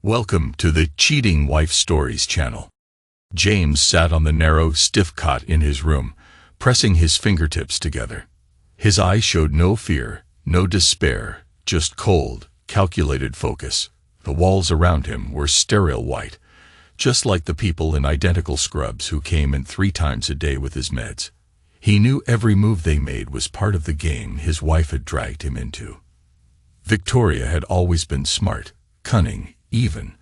Welcome to the Cheating Wife Stories channel. James sat on the narrow, stiff cot in his room, pressing his fingertips together. His eyes showed no fear, no despair, just cold, calculated focus. The walls around him were sterile white, just like the people in identical scrubs who came in 3 times a day with his meds. He knew every move they made was part of the game his wife had dragged him into. Victoria had always been smart, cunning, even.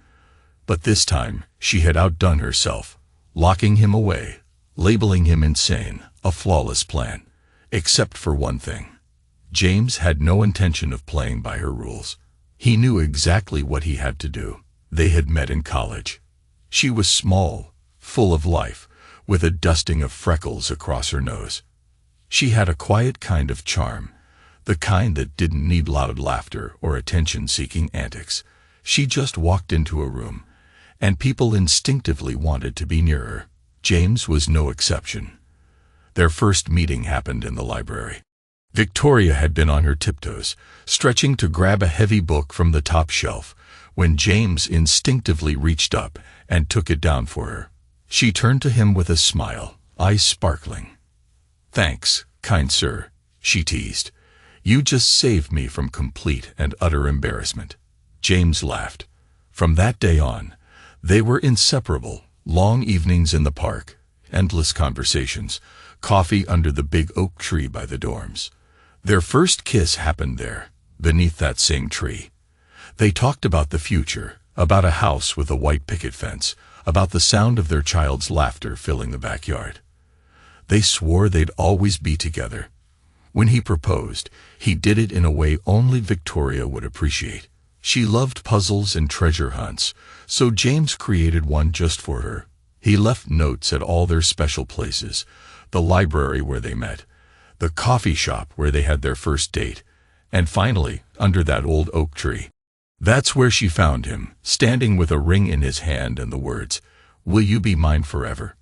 But this time, she had outdone herself, locking him away, labeling him insane, a flawless plan. Except for one thing. James had no intention of playing by her rules. He knew exactly what he had to do. They had met in college. She was small, full of life, with a dusting of freckles across her nose. She had a quiet kind of charm, the kind that didn't need loud laughter or attention-seeking antics. She just walked into a room, and people instinctively wanted to be near her. James was no exception. Their first meeting happened in the library. Victoria had been on her tiptoes, stretching to grab a heavy book from the top shelf, when James instinctively reached up and took it down for her. She turned to him with a smile, eyes sparkling. "Thanks, kind sir," she teased. "You just saved me from complete and utter embarrassment." James laughed. From that day on, they were inseparable. Long evenings in the park, endless conversations, coffee under the big oak tree by the dorms. Their first kiss happened there, beneath that same tree. They talked about the future, about a house with a white picket fence, about the sound of their child's laughter filling the backyard. They swore they'd always be together. When he proposed, he did it in a way only Victoria would appreciate. She loved puzzles and treasure hunts, so James created one just for her. He left notes at all their special places, the library where they met, the coffee shop where they had their first date, and finally, under that old oak tree. That's where she found him, standing with a ring in his hand and the words, "Will you be mine forever?"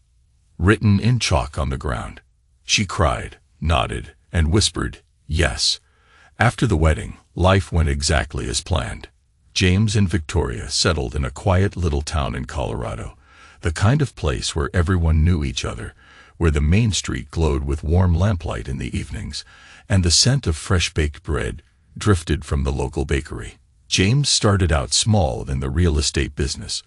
written in chalk on the ground. She cried, nodded, and whispered, "Yes." After the wedding, life went exactly as planned. James and Victoria settled in a quiet little town in Colorado, the kind of place where everyone knew each other, where the main street glowed with warm lamplight in the evenings, and the scent of fresh-baked bread drifted from the local bakery. James started out small in the real estate business,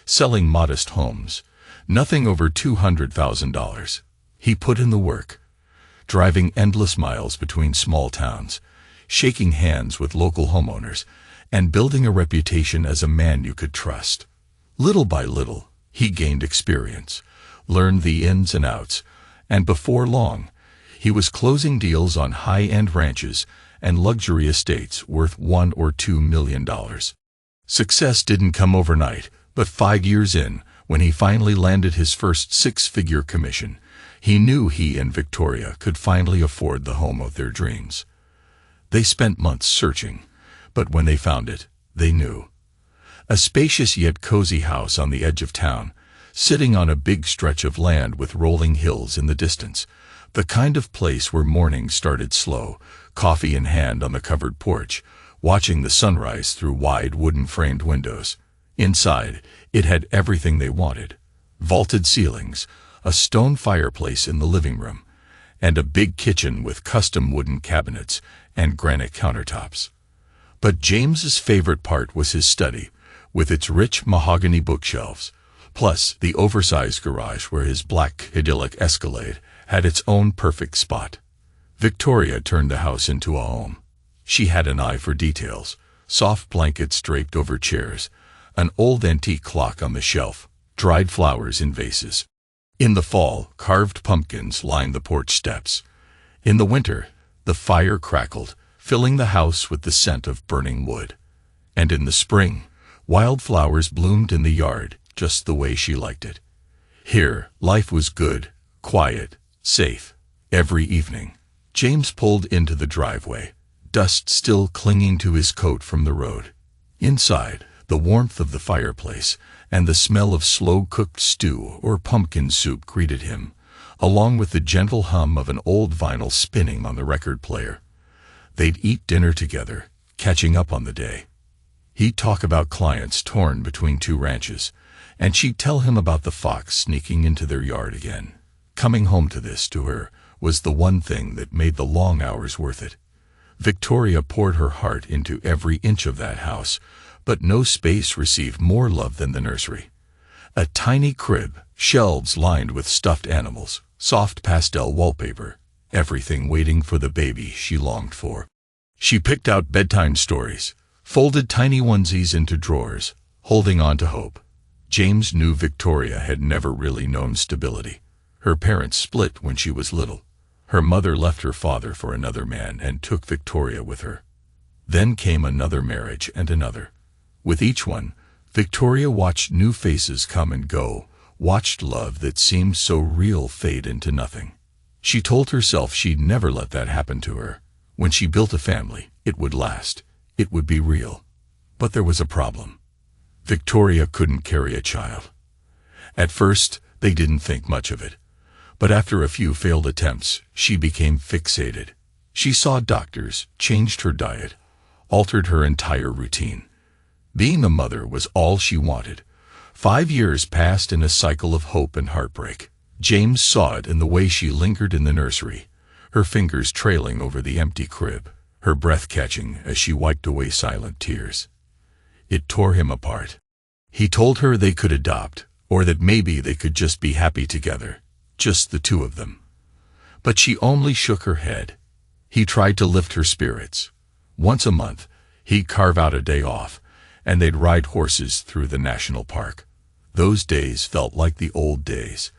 selling modest homes, nothing over $200,000. He put in the work, driving endless miles between small towns, shaking hands with local homeowners, and building a reputation as a man you could trust. Little by little, he gained experience, learned the ins and outs, and before long, he was closing deals on high-end ranches and luxury estates worth $1 or $2 million. Success didn't come overnight, but 5 years in, when he finally landed his first 6-figure commission, he knew he and Victoria could finally afford the home of their dreams. They spent months searching, but when they found it, they knew. A spacious yet cozy house on the edge of town, sitting on a big stretch of land with rolling hills in the distance, the kind of place where mornings started slow, coffee in hand on the covered porch, watching the sunrise through wide wooden-framed windows. Inside, it had everything they wanted: vaulted ceilings, a stone fireplace in the living room, and a big kitchen with custom wooden cabinets and granite countertops. But James's favorite part was his study, with its rich mahogany bookshelves, plus the oversized garage where his black idyllic Escalade had its own perfect spot. Victoria turned the house into a home. She had an eye for details: soft blankets draped over chairs, an old antique clock on the shelf, dried flowers in vases. In the fall, carved pumpkins lined the porch steps. In the winter, the fire crackled, filling the house with the scent of burning wood. And in the spring, wildflowers bloomed in the yard, just the way she liked it. Here, life was good, quiet, safe. Every evening, James pulled into the driveway, dust still clinging to his coat from the road. Inside, the warmth of the fireplace and the smell of slow-cooked stew or pumpkin soup greeted him, along with the gentle hum of an old vinyl spinning on the record player. They'd eat dinner together, catching up on the day. He'd talk about clients torn between two ranches, and she'd tell him about the fox sneaking into their yard again. Coming home to this, to her, was the one thing that made the long hours worth it. Victoria poured her heart into every inch of that house, but no space received more love than the nursery. A tiny crib, shelves lined with stuffed animals, soft pastel wallpaper, everything waiting for the baby she longed for. She picked out bedtime stories, folded tiny onesies into drawers, holding on to hope. James knew Victoria had never really known stability. Her parents split when she was little. Her mother left her father for another man and took Victoria with her. Then came another marriage and another. With each one, Victoria watched new faces come and go, watched love that seemed so real fade into nothing. She told herself she'd never let that happen to her. When she built a family, it would last. It would be real. But there was a problem. Victoria couldn't carry a child. At first, they didn't think much of it. But after a few failed attempts, she became fixated. She saw doctors, changed her diet, altered her entire routine. Being a mother was all she wanted. 5 years passed in a cycle of hope and heartbreak. James saw it in the way she lingered in the nursery, her fingers trailing over the empty crib, her breath catching as she wiped away silent tears. It tore him apart. He told her they could adopt, or that maybe they could just be happy together, just the two of them. But she only shook her head. He tried to lift her spirits. Once a month, he'd carve out a day off, and they'd ride horses through the national park. Those days felt like the old days.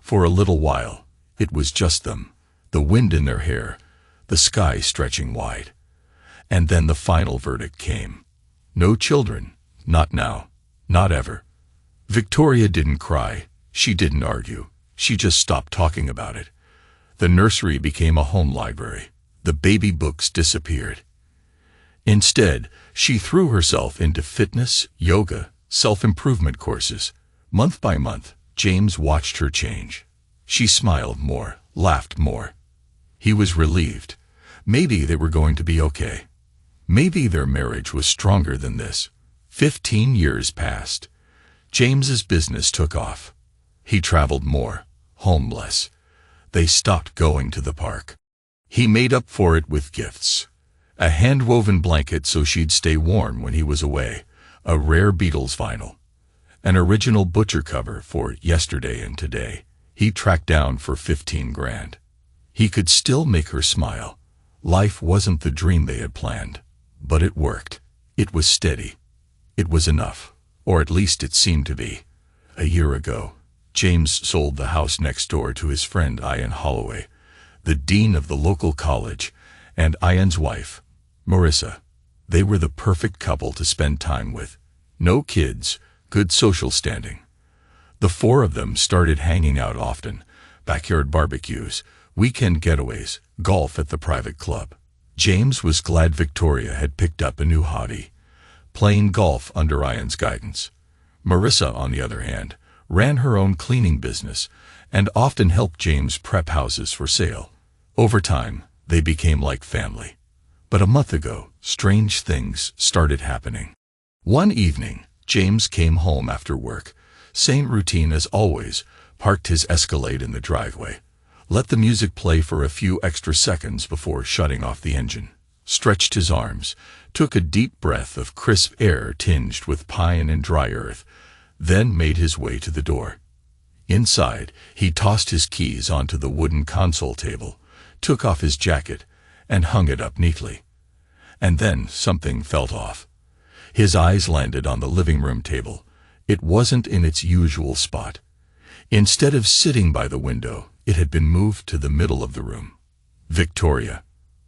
For a little while, it was just them, the wind in their hair, the sky stretching wide. And then the final verdict came. No children, not now, not ever. Victoria didn't cry, she didn't argue, she just stopped talking about it. The nursery became a home library. The baby books disappeared. Instead, she threw herself into fitness, yoga, self-improvement courses. Month by month, James watched her change. She smiled more, laughed more. He was relieved. Maybe they were going to be okay. Maybe their marriage was stronger than this. 15 years passed. James's business took off. He traveled more, homeless. They stopped going to the park. He made up for it with gifts. A hand-woven blanket so she'd stay warm when he was away, a rare Beatles vinyl, an original butcher cover for Yesterday and Today. He tracked down for 15 grand. He could still make her smile. Life wasn't the dream they had planned, but it worked. It was steady. It was enough, or at least it seemed to be. A year ago, James sold the house next door to his friend Ian Holloway, the dean of the local college, and Ian's wife, Marissa. They were the perfect couple to spend time with. No kids, good social standing. The four of them started hanging out often, backyard barbecues, weekend getaways, golf at the private club. James was glad Victoria had picked up a new hobby, playing golf under Ian's guidance. Marissa, on the other hand, ran her own cleaning business and often helped James prep houses for sale. Over time, they became like family. But a month ago, strange things started happening. One evening, James came home after work, same routine as always, parked his Escalade in the driveway, let the music play for a few extra seconds before shutting off the engine, stretched his arms, took a deep breath of crisp air tinged with pine and dry earth, then made his way to the door. Inside, he tossed his keys onto the wooden console table, took off his jacket, and hung it up neatly. And then something felt off. His eyes landed on the living room table. It wasn't in its usual spot. Instead of sitting by the window, it had been moved to the middle of the room. "Victoria,"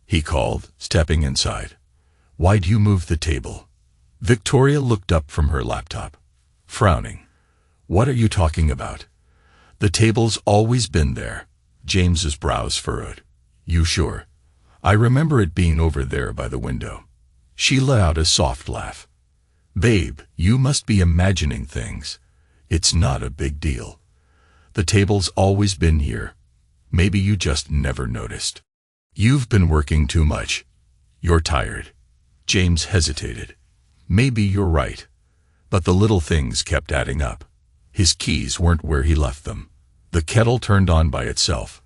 he called, stepping inside. "Why'd you move the table?" Victoria looked up from her laptop, frowning. "What are you talking about?" "The table's always been there." James's brows furrowed. "You sure?" "I remember it being over there by the window." She let out a soft laugh. "Babe, you must be imagining things. It's not a big deal. The table's always been here. Maybe you just never noticed. You've been working too much. You're tired." James hesitated. Maybe you're right. But the little things kept adding up. His keys weren't where he left them. The kettle turned on by itself.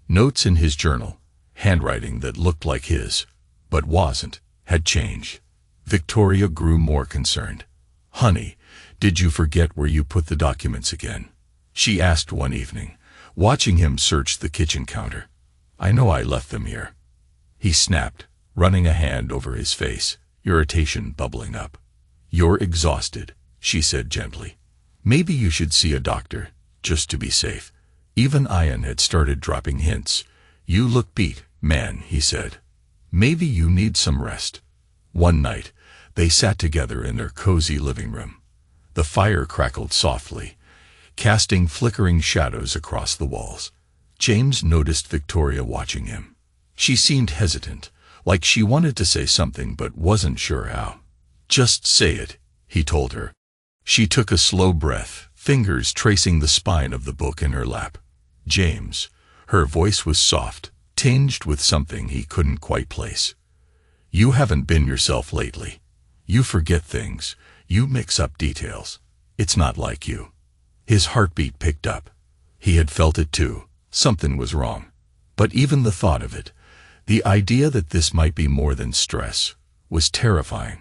Notes in his journal, handwriting that looked like his, but wasn't, had changed. Victoria grew more concerned. "Honey, did you forget where you put the documents again?" she asked one evening, watching him search the kitchen counter. "I know I left them here." He snapped, running a hand over his face, irritation bubbling up. "You're exhausted," she said gently. "Maybe you should see a doctor, just to be safe." Even Ian had started dropping hints. "You look beat, man," he said. "Maybe you need some rest." One night, they sat together in their cozy living room. The fire crackled softly, casting flickering shadows across the walls. James noticed Victoria watching him. She seemed hesitant, like she wanted to say something but wasn't sure how. "Just say it," he told her. She took a slow breath, fingers tracing the spine of the book in her lap. "James." Her voice was soft, tinged with something he couldn't quite place. "You haven't been yourself lately. You forget things. You mix up details. It's not like you." His heartbeat picked up. He had felt it too. Something was wrong. But even the thought of it, the idea that this might be more than stress, was terrifying.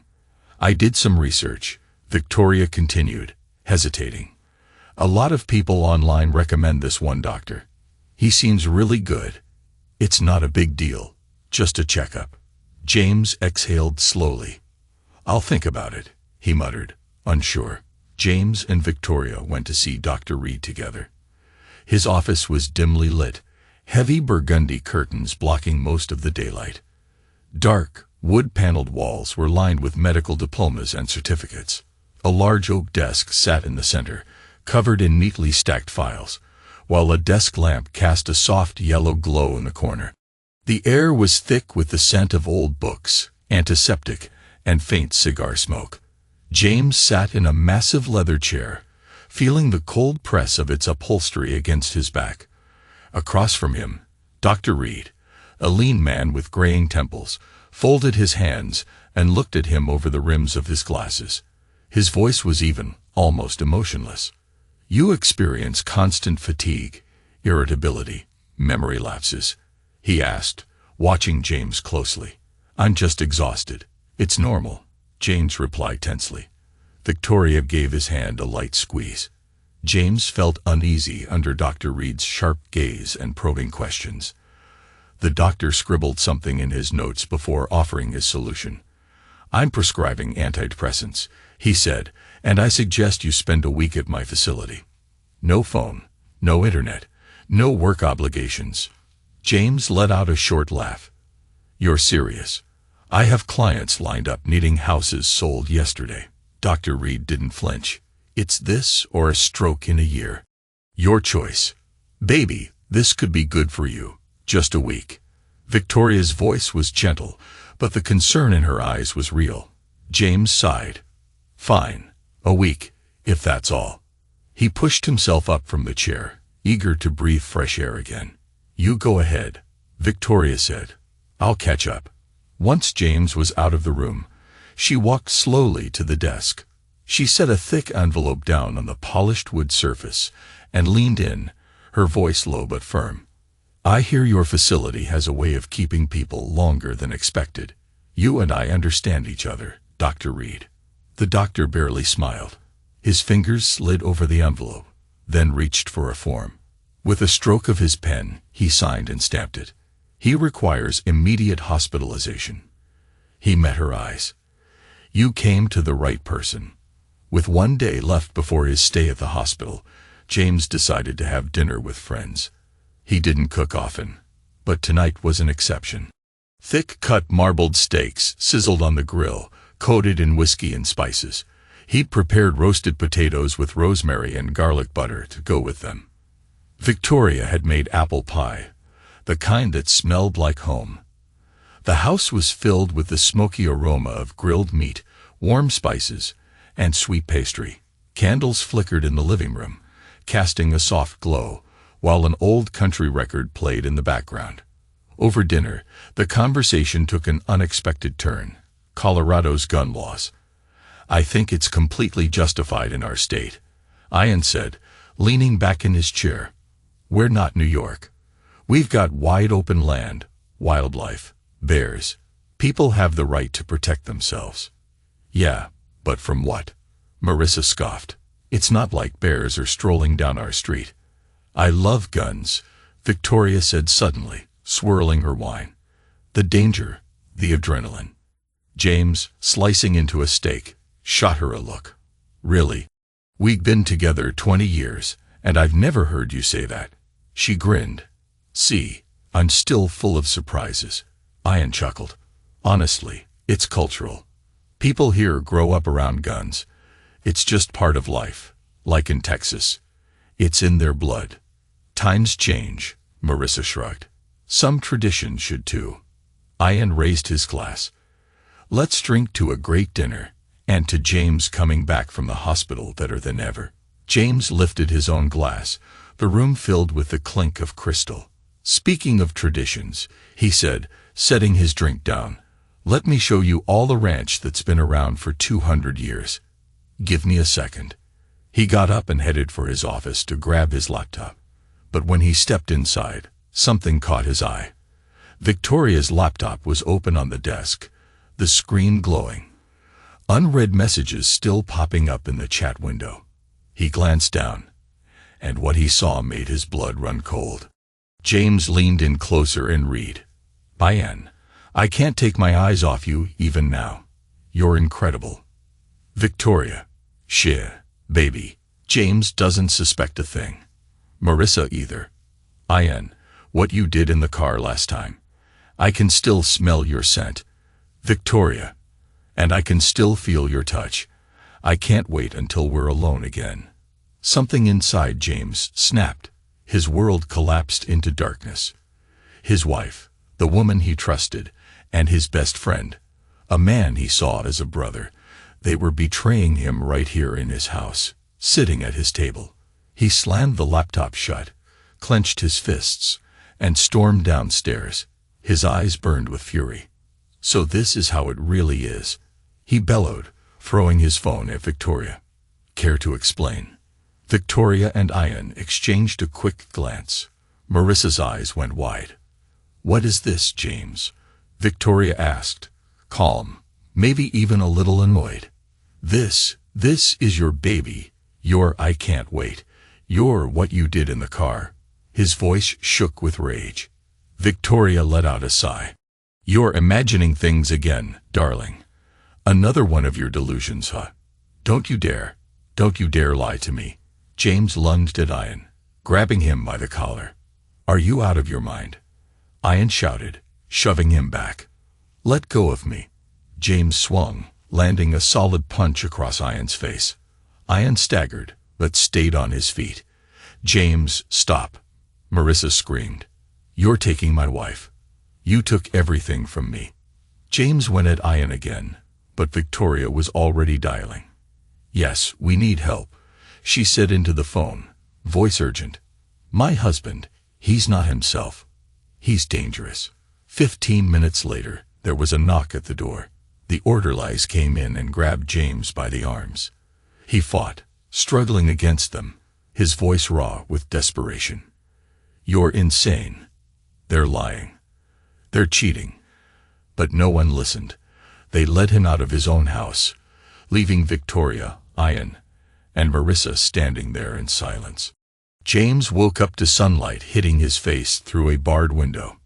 "I did some research," Victoria continued, hesitating. "A lot of people online recommend this one doctor. He seems really good. It's not a big deal, just a checkup." James exhaled slowly. "I'll think about it," he muttered, unsure. James and Victoria went to see Dr. Reed together. His office was dimly lit, heavy burgundy curtains blocking most of the daylight. Dark, wood-paneled walls were lined with medical diplomas and certificates. A large oak desk sat in the center, covered in neatly stacked files, while a desk lamp cast a soft yellow glow in the corner. The air was thick with the scent of old books, antiseptic, and faint cigar smoke. James sat in a massive leather chair, feeling the cold press of its upholstery against his back. Across from him, Dr. Reed, a lean man with graying temples, folded his hands and looked at him over the rims of his glasses. His voice was even, almost emotionless. "You experience constant fatigue, irritability, memory lapses?" he asked, watching James closely. "I'm just exhausted. It's normal," James replied tensely. Victoria gave his hand a light squeeze. James felt uneasy under Dr. Reed's sharp gaze and probing questions. The doctor scribbled something in his notes before offering his solution. "I'm prescribing antidepressants," he said, "and I suggest you spend a week at my facility. No phone, no internet, no work obligations." James let out a short laugh. "You're serious? I have clients lined up needing houses sold yesterday." Dr. Reed didn't flinch. "It's this or a stroke in a year. Your choice. Baby, this could be good for you. Just a week." Victoria's voice was gentle, but the concern in her eyes was real. James sighed. "Fine. A week, if that's all." He pushed himself up from the chair, eager to breathe fresh air again. "You go ahead," Victoria said. "I'll catch up." Once James was out of the room, she walked slowly to the desk. She set a thick envelope down on the polished wood surface and leaned in, her voice low but firm. "I hear your facility has a way of keeping people longer than expected. You and I understand each other, Dr. Reed." The doctor barely smiled. His fingers slid over the envelope, then reached for a form. With a stroke of his pen, he signed and stamped it. "He requires immediate hospitalization." He met her eyes. "You came to the right person." With 1 day left before his stay at the hospital, James decided to have dinner with friends. He didn't cook often, but tonight was an exception. Thick-cut marbled steaks sizzled on the grill, coated in whiskey and spices. He'd prepared roasted potatoes with rosemary and garlic butter to go with them. Victoria had made apple pie, the kind that smelled like home. The house was filled with the smoky aroma of grilled meat, warm spices, and sweet pastry. Candles flickered in the living room, casting a soft glow, while an old country record played in the background. Over dinner, the conversation took an unexpected turn. Colorado's gun laws. I think it's completely justified in our state, Ian said, leaning back in his chair. We're not New York. We've got wide-open land, wildlife, bears. People have the right to protect themselves. Yeah, but from what? Marissa scoffed. It's not like bears are strolling down our street. I love guns, Victoria said suddenly, swirling her wine. The danger, the adrenaline. James, slicing into a steak, shot her a look. Really? We've been together 20 years, and I've never heard you say that. She grinned. See, I'm still full of surprises. Ian chuckled. Honestly, it's cultural. People here grow up around guns. It's just part of life, like in Texas. It's in their blood. Times change, Marissa shrugged. Some traditions should too. Ian raised his glass. Let's drink to a great dinner, and to James coming back from the hospital better than ever. James lifted his own glass, the room filled with the clink of crystal. Speaking of traditions, he said, setting his drink down, let me show you all the ranch that's been around for 200 years. Give me a second. He got up and headed for his office to grab his laptop. But when he stepped inside, something caught his eye. Victoria's laptop was open on the desk, the screen glowing. Unread messages still popping up in the chat window. He glanced down, and what he saw made his blood run cold. James leaned in closer and read. Ian, I can't take my eyes off you even now. You're incredible. Victoria. Shit, baby. James doesn't suspect a thing. Marissa either. Ian, what you did in the car last time. I can still smell your scent. Victoria. And I can still feel your touch. I can't wait until we're alone again. Something inside James snapped. His world collapsed into darkness. His wife, the woman he trusted, and his best friend, a man he saw as a brother, they were betraying him right here in his house, sitting at his table. He slammed the laptop shut, clenched his fists, and stormed downstairs. His eyes burned with fury. So this is how it really is, he bellowed, throwing his phone at Victoria. Care to explain? Victoria and Ian exchanged a quick glance. Marissa's eyes went wide. What is this, James? Victoria asked, calm, maybe even a little annoyed. This is your baby. Your I can't wait. You're what you did in the car. His voice shook with rage. Victoria let out a sigh. You're imagining things again, darling. Another one of your delusions, huh? Don't you dare lie to me. James lunged at Ian, grabbing him by the collar. Are you out of your mind? Ian shouted, shoving him back. Let go of me. James swung, landing a solid punch across Ian's face. Ian staggered, but stayed on his feet. James, stop. Marissa screamed. You're taking my wife. You took everything from me. James went at Ian again, but Victoria was already dialing. Yes, we need help, she said into the phone, voice urgent. My husband, he's not himself. He's dangerous. 15 minutes later, there was a knock at the door. The orderlies came in and grabbed James by the arms. He fought, struggling against them, his voice raw with desperation. You're insane. They're lying. They're cheating. But no one listened. They led him out of his own house, leaving Victoria, Ian, and Marissa standing there in silence. James woke up to sunlight hitting his face through a barred window.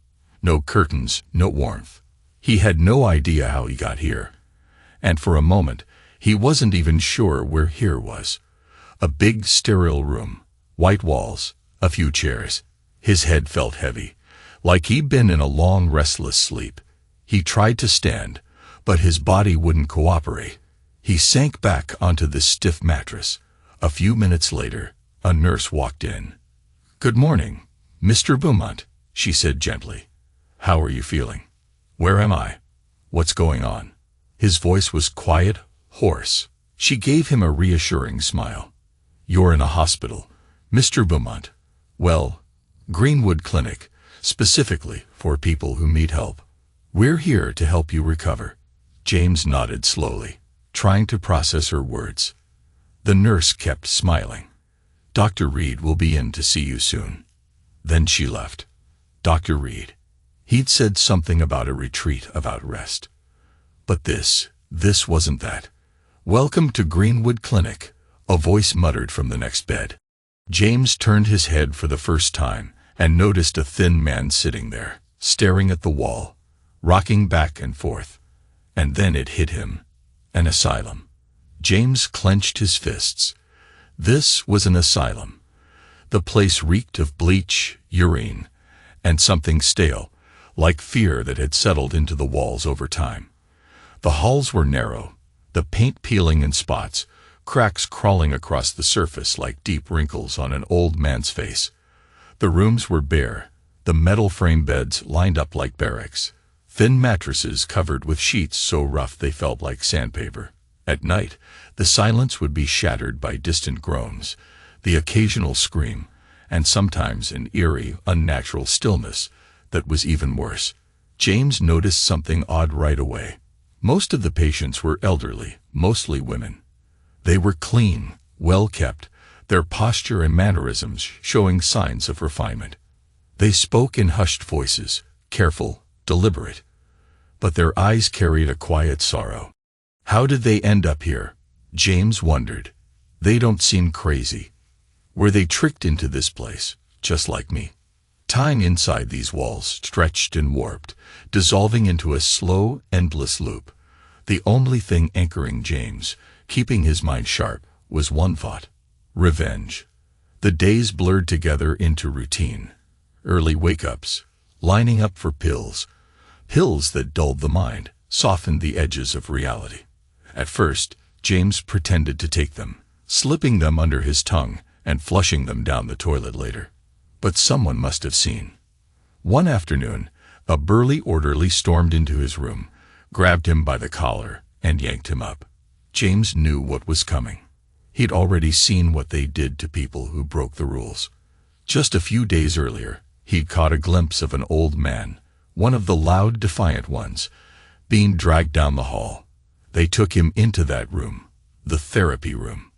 No curtains, no warmth. He had no idea how he got here. And for a moment, he wasn't even sure where here was. A big, sterile room, white walls, a few chairs. His head felt heavy, like he'd been in a long, restless sleep. He tried to stand, but his body wouldn't cooperate. He sank back onto the stiff mattress. A few minutes later, a nurse walked in. Good morning, Mr. Beaumont, she said gently. How are you feeling? Where am I? What's going on? His voice was quiet, hoarse. She gave him a reassuring smile. You're in a hospital, Mr. Beaumont. Well, Greenwood Clinic, specifically for people who need help. We're here to help you recover. James nodded slowly. trying to process her words. The nurse kept smiling. "Dr. Reed will be in to see you soon." Then she left. Dr. Reed. He'd said something about a retreat, about rest. But this wasn't that. "Welcome to Greenwood Clinic," a voice muttered from the next bed. James turned his head for the first time and noticed a thin man sitting there, staring at the wall, rocking back and forth. And then it hit him. An asylum. James clenched his fists. This was an asylum. The place reeked of bleach, urine, and something stale, like fear that had settled into the walls over time. The halls were narrow, the paint peeling in spots, cracks crawling across the surface like deep wrinkles on an old man's face. The rooms were bare, the metal frame beds lined up like barracks, thin mattresses covered with sheets so rough they felt like sandpaper. At night, the silence would be shattered by distant groans, the occasional scream, and sometimes an eerie, unnatural stillness that was even worse. James noticed something odd right away. Most of the patients were elderly, mostly women. They were clean, well-kept, their posture and mannerisms showing signs of refinement. They spoke in hushed voices, careful, deliberate. But their eyes carried a quiet sorrow. How did they end up here? James wondered. They don't seem crazy. Were they tricked into this place, just like me? Time inside these walls stretched and warped, dissolving into a slow, endless loop. The only thing anchoring James, keeping his mind sharp, was one thought: revenge. The days blurred together into routine. Early wake-ups, lining up for pills that dulled the mind, softened the edges of reality. At first, James pretended to take them, slipping them under his tongue and flushing them down the toilet later. But someone must have seen. One afternoon, a burly orderly stormed into his room, grabbed him by the collar, and yanked him up. James knew what was coming. He'd already seen what they did to people who broke the rules. Just a few days earlier, he'd caught a glimpse of an old man, one of the loud, defiant ones, being dragged down the hall. They took him into that room, the therapy room.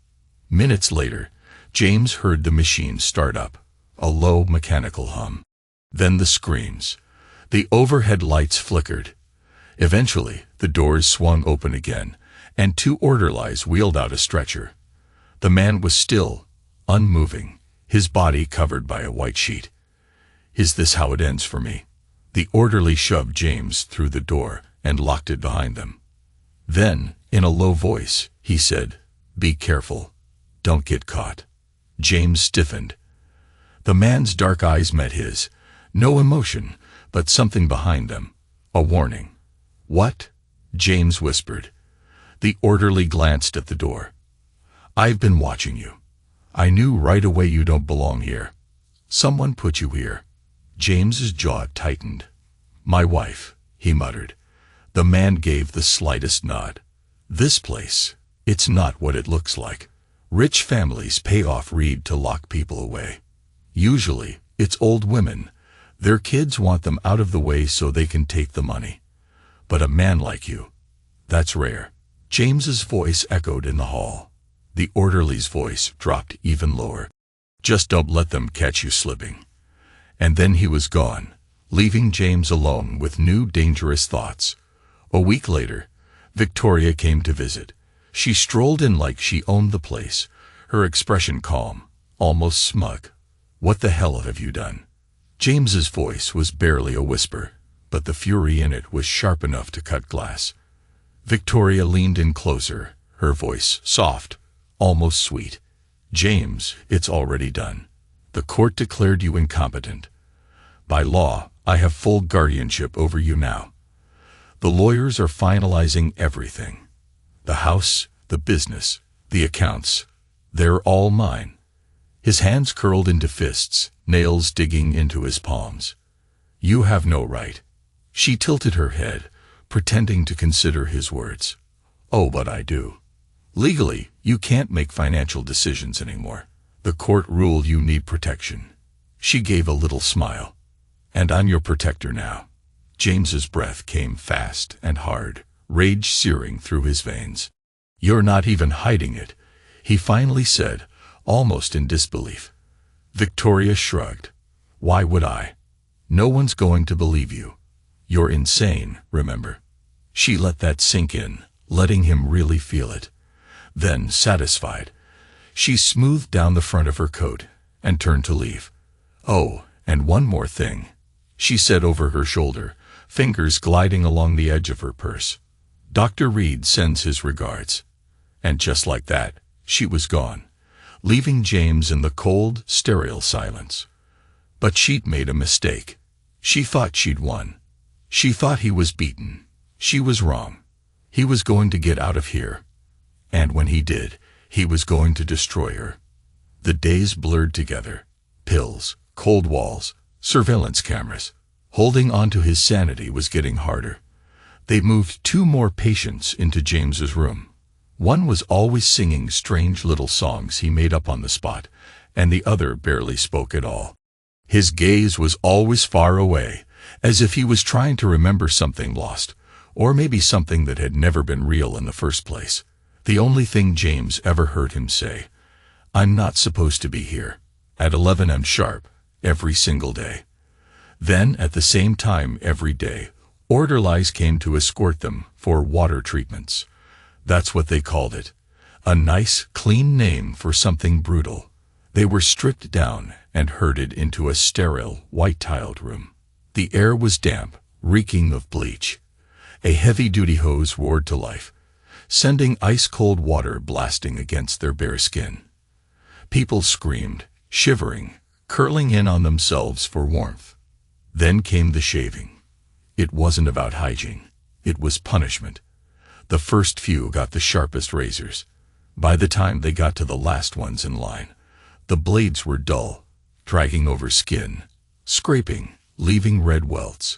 Minutes later, James heard the machine start up, a low mechanical hum. Then the screams. The overhead lights flickered. Eventually, the doors swung open again, and two orderlies wheeled out a stretcher. The man was still, unmoving, his body covered by a white sheet. "Is this how it ends for me?" The orderly shoved James through the door and locked it behind them. Then, in a low voice, he said, "Be careful. Don't get caught." James stiffened. The man's dark eyes met his. No emotion, but something behind them. A warning. "What?" James whispered. The orderly glanced at the door. "I've been watching you. I knew right away you don't belong here. Someone put you here." James's jaw tightened. "My wife," he muttered. The man gave the slightest nod. "This place, it's not what it looks like. Rich families pay off Reed to lock people away. Usually, it's old women. Their kids want them out of the way so they can take the money. But a man like you, that's rare." James's voice echoed in the hall. The orderly's voice dropped even lower. "Just don't let them catch you slipping." And then he was gone, leaving James alone with new dangerous thoughts. A week later, Victoria came to visit. She strolled in like she owned the place, her expression calm, almost smug. "What the hell have you done?" James's voice was barely a whisper, but the fury in it was sharp enough to cut glass. Victoria leaned in closer, her voice soft, almost sweet. "James, it's already done. The court declared you incompetent. By law, I have full guardianship over you now. The lawyers are finalizing everything. The house, the business, the accounts, they're all mine." His hands curled into fists, nails digging into his palms. "You have no right." She tilted her head, pretending to consider his words. "Oh, but I do. Legally, you can't make financial decisions anymore. The court ruled you need protection." She gave a little smile. "And I'm your protector now." James's breath came fast and hard, rage searing through his veins. "You're not even hiding it," he finally said, almost in disbelief. Victoria shrugged. "Why would I? No one's going to believe you. You're insane, remember?" She let that sink in, letting him really feel it. Then, satisfied, she smoothed down the front of her coat and turned to leave. "Oh, and one more thing," she said over her shoulder, fingers gliding along the edge of her purse. "Dr. Reed sends his regards." And just like that, she was gone, leaving James in the cold, sterile silence. But she'd made a mistake. She thought she'd won. She thought he was beaten. She was wrong. He was going to get out of here. And when he did, he was going to destroy her. The days blurred together. Pills, cold walls, surveillance cameras. Holding on to his sanity was getting harder. They moved 2 more patients into James's room. One was always singing strange little songs he made up on the spot, and the other barely spoke at all. His gaze was always far away, as if he was trying to remember something lost, or maybe something that had never been real in the first place. The only thing James ever heard him say, "I'm not supposed to be here," at 11 a.m. sharp, every single day. Then, at the same time every day, orderlies came to escort them for water treatments. That's what they called it. A nice, clean name for something brutal. They were stripped down and herded into a sterile, white-tiled room. The air was damp, reeking of bleach. A heavy-duty hose roared to life, sending ice-cold water blasting against their bare skin. People screamed, shivering, curling in on themselves for warmth. Then came the shaving. It wasn't about hygiene. It was punishment. The first few got the sharpest razors. By the time they got to the last ones in line, the blades were dull, dragging over skin, scraping, leaving red welts.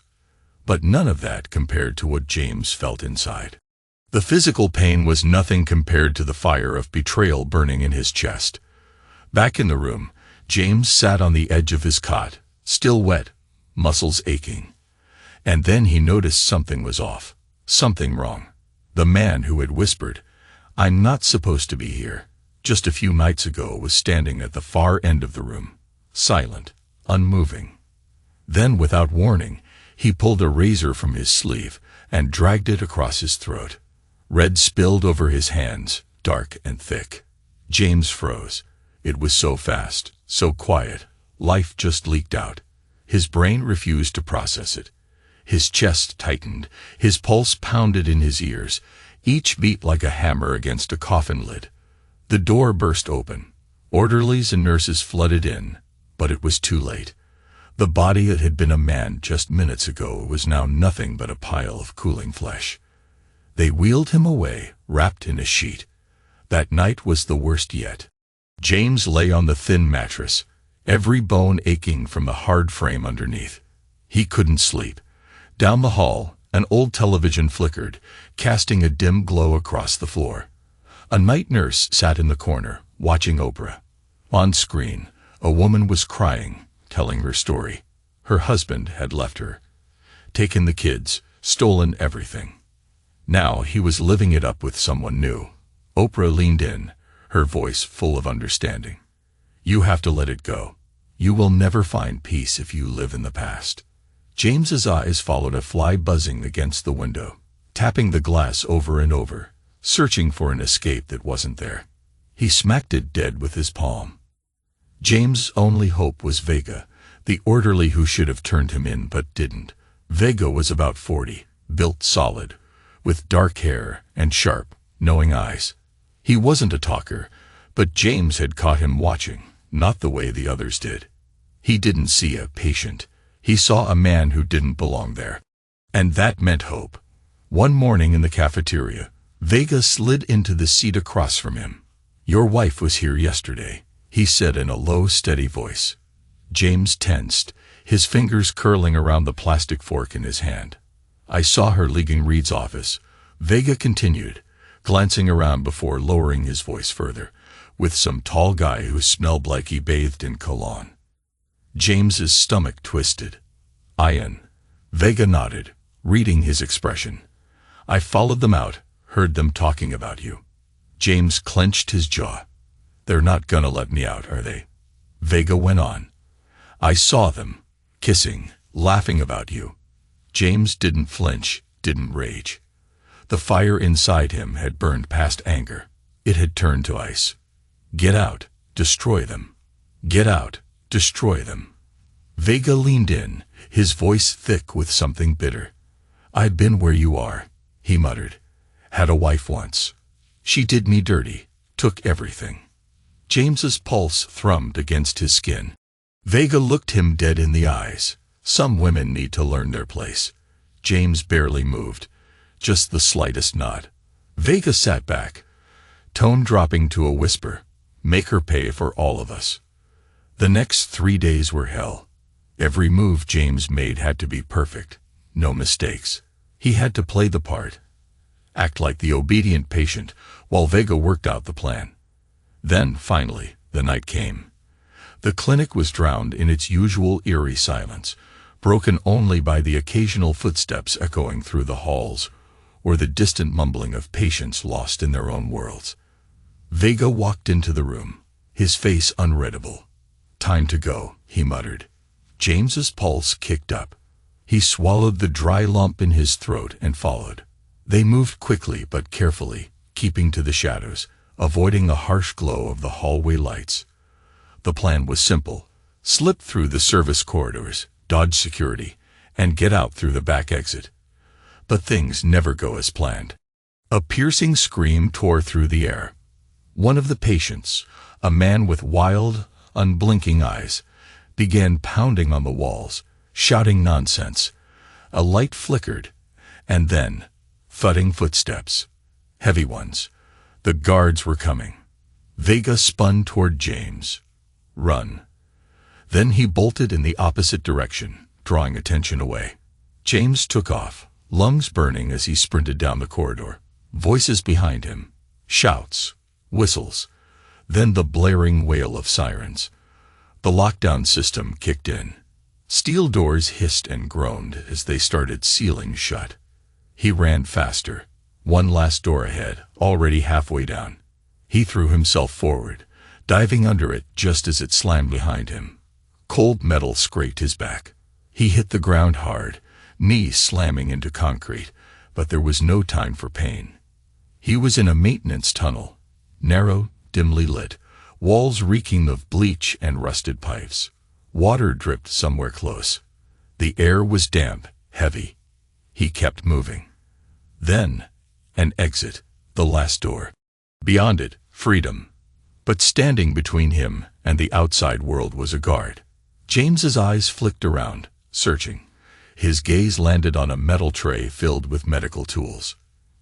But none of that compared to what James felt inside. The physical pain was nothing compared to the fire of betrayal burning in his chest. Back in the room, James sat on the edge of his cot, still wet, muscles aching. And then he noticed something was off, something wrong. The man who had whispered, "I'm not supposed to be here," just a few nights ago was standing at the far end of the room, silent, unmoving. Then, without warning, he pulled a razor from his sleeve and dragged it across his throat. Red spilled over his hands, dark and thick. James froze. It was so fast, so quiet, life just leaked out. His brain refused to process it. His chest tightened, his pulse pounded in his ears, each beat like a hammer against a coffin lid. The door burst open. Orderlies and nurses flooded in, but it was too late. The body that had been a man just minutes ago was now nothing but a pile of cooling flesh. They wheeled him away, wrapped in a sheet. That night was the worst yet. James lay on the thin mattress, every bone aching from the hard frame underneath. He couldn't sleep. Down the hall, an old television flickered, casting a dim glow across the floor. A night nurse sat in the corner, watching Oprah. On screen, a woman was crying, telling her story. Her husband had left her, taken the kids, stolen everything. Now he was living it up with someone new. Oprah leaned in, her voice full of understanding. "You have to let it go. You will never find peace if you live in the past." James's eyes followed a fly buzzing against the window, tapping the glass over and over, searching for an escape that wasn't there. He smacked it dead with his palm. James' only hope was Vega, the orderly who should have turned him in but didn't. Vega was about 40, built solid, with dark hair and sharp, knowing eyes. He wasn't a talker, but James had caught him watching, not the way the others did. He didn't see a patient. He saw a man who didn't belong there. And that meant hope. One morning in the cafeteria, Vega slid into the seat across from him. "Your wife was here yesterday," he said in a low, steady voice. James tensed, his fingers curling around the plastic fork in his hand. "I saw her leaving Reed's office," Vega continued, glancing around before lowering his voice further, "with some tall guy who smelled like he bathed in cologne." James's stomach twisted. "Ian." Vega nodded, reading his expression. "I followed them out, heard them talking about you." James clenched his jaw. "They're not gonna let me out, are they?" Vega went on. "I saw them, kissing, laughing about you." James didn't flinch, didn't rage. The fire inside him had burned past anger. It had turned to ice. "Get out, destroy them. Get out, destroy them." Vega leaned in, his voice thick with something bitter. "I've been where you are," he muttered. "Had a wife once. She did me dirty, took everything." James's pulse thrummed against his skin. Vega looked him dead in the eyes. Some women need to learn their place. James barely moved, just the slightest nod. Vega sat back, tone dropping to a whisper. "Make her pay for all of us." The next 3 days were hell. Every move James made had to be perfect, no mistakes. He had to play the part, act like the obedient patient, while Vega worked out the plan. Then, finally, the night came. The clinic was drowned in its usual eerie silence, broken only by the occasional footsteps echoing through the halls, or the distant mumbling of patients lost in their own worlds. Vega walked into the room, his face unreadable. "Time to go," he muttered. James's pulse kicked up. He swallowed the dry lump in his throat and followed. They moved quickly but carefully, keeping to the shadows, avoiding the harsh glow of the hallway lights. The plan was simple: slip through the service corridors, dodge security, and get out through the back exit. But things never go as planned. A piercing scream tore through the air. One of the patients, a man with wild, unblinking eyes, began pounding on the walls, shouting nonsense. A light flickered, and then, thudding footsteps. Heavy ones. The guards were coming. Vega spun toward James. "Run." Then he bolted in the opposite direction, drawing attention away. James took off, lungs burning as he sprinted down the corridor. Voices behind him. Shouts. Whistles. Then the blaring wail of sirens. The lockdown system kicked in. Steel doors hissed and groaned as they started sealing shut. He ran faster. One last door ahead, already halfway down. He threw himself forward, diving under it just as it slammed behind him. Cold metal scraped his back. He hit the ground hard, knees slamming into concrete, but there was no time for pain. He was in a maintenance tunnel, narrow, dimly lit, walls reeking of bleach and rusted pipes. Water dripped somewhere close. The air was damp, heavy. He kept moving. Then, an exit, the last door. Beyond it, freedom. But standing between him and the outside world was a guard. James's eyes flicked around, searching. His gaze landed on a metal tray filled with medical tools.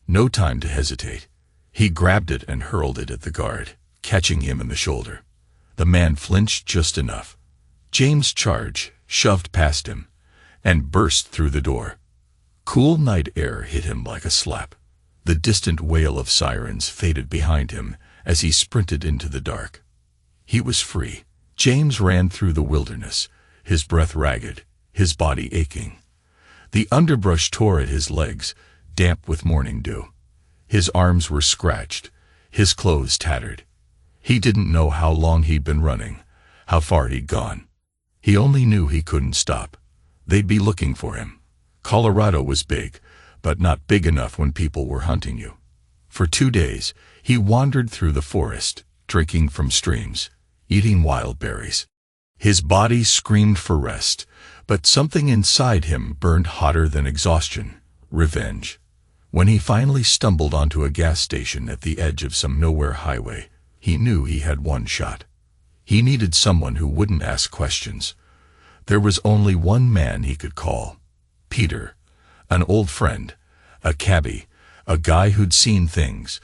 No time to hesitate. He grabbed it and hurled it at the guard, catching him in the shoulder. The man flinched just enough. James charged, shoved past him, and burst through the door. Cool night air hit him like a slap. The distant wail of sirens faded behind him as he sprinted into the dark. He was free. James ran through the wilderness, his breath ragged, his body aching. The underbrush tore at his legs, damp with morning dew. His arms were scratched, his clothes tattered. He didn't know how long he'd been running, how far he'd gone. He only knew he couldn't stop. They'd be looking for him. Colorado was big, but not big enough when people were hunting you. For 2 days, he wandered through the forest, drinking from streams, eating wild berries. His body screamed for rest, but something inside him burned hotter than exhaustion, revenge. When he finally stumbled onto a gas station at the edge of some nowhere highway, he knew he had one shot. He needed someone who wouldn't ask questions. There was only one man he could call. Peter, an old friend, a cabbie, a guy who'd seen things,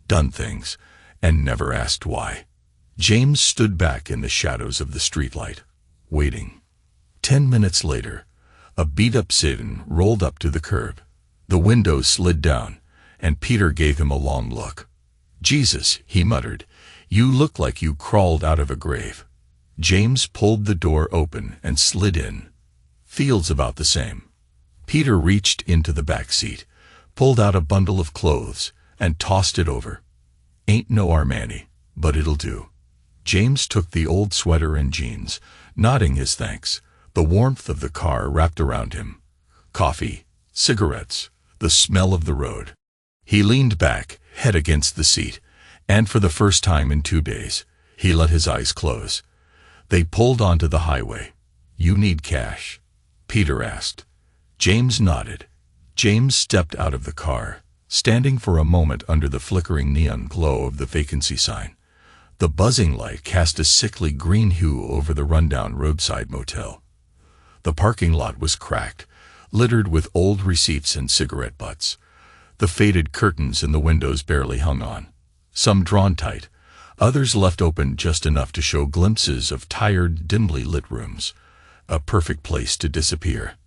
done things, and never asked why. James stood back in the shadows of the streetlight, waiting. 10 minutes later, a beat-up sedan rolled up to the curb. The windows slid down, and Peter gave him a long look. "Jesus," he muttered, "you look like you crawled out of a grave." James pulled the door open and slid in. Feels about the same. Peter reached into the back seat, pulled out a bundle of clothes, and tossed it over. Ain't no Armani, but it'll do. James took the old sweater and jeans, nodding his thanks. The warmth of the car wrapped around him. Coffee, cigarettes, the smell of the road. He leaned back, head against the seat, and for the first time in 2 days, he let his eyes close. They pulled onto the highway. "You need cash?" Peter asked. James nodded. James stepped out of the car, standing for a moment under the flickering neon glow of the vacancy sign. The buzzing light cast a sickly green hue over the rundown roadside motel. The parking lot was cracked, littered with old receipts and cigarette butts. The faded curtains in the windows barely hung on, some drawn tight, others left open just enough to show glimpses of tired, dimly lit rooms. A perfect place to disappear.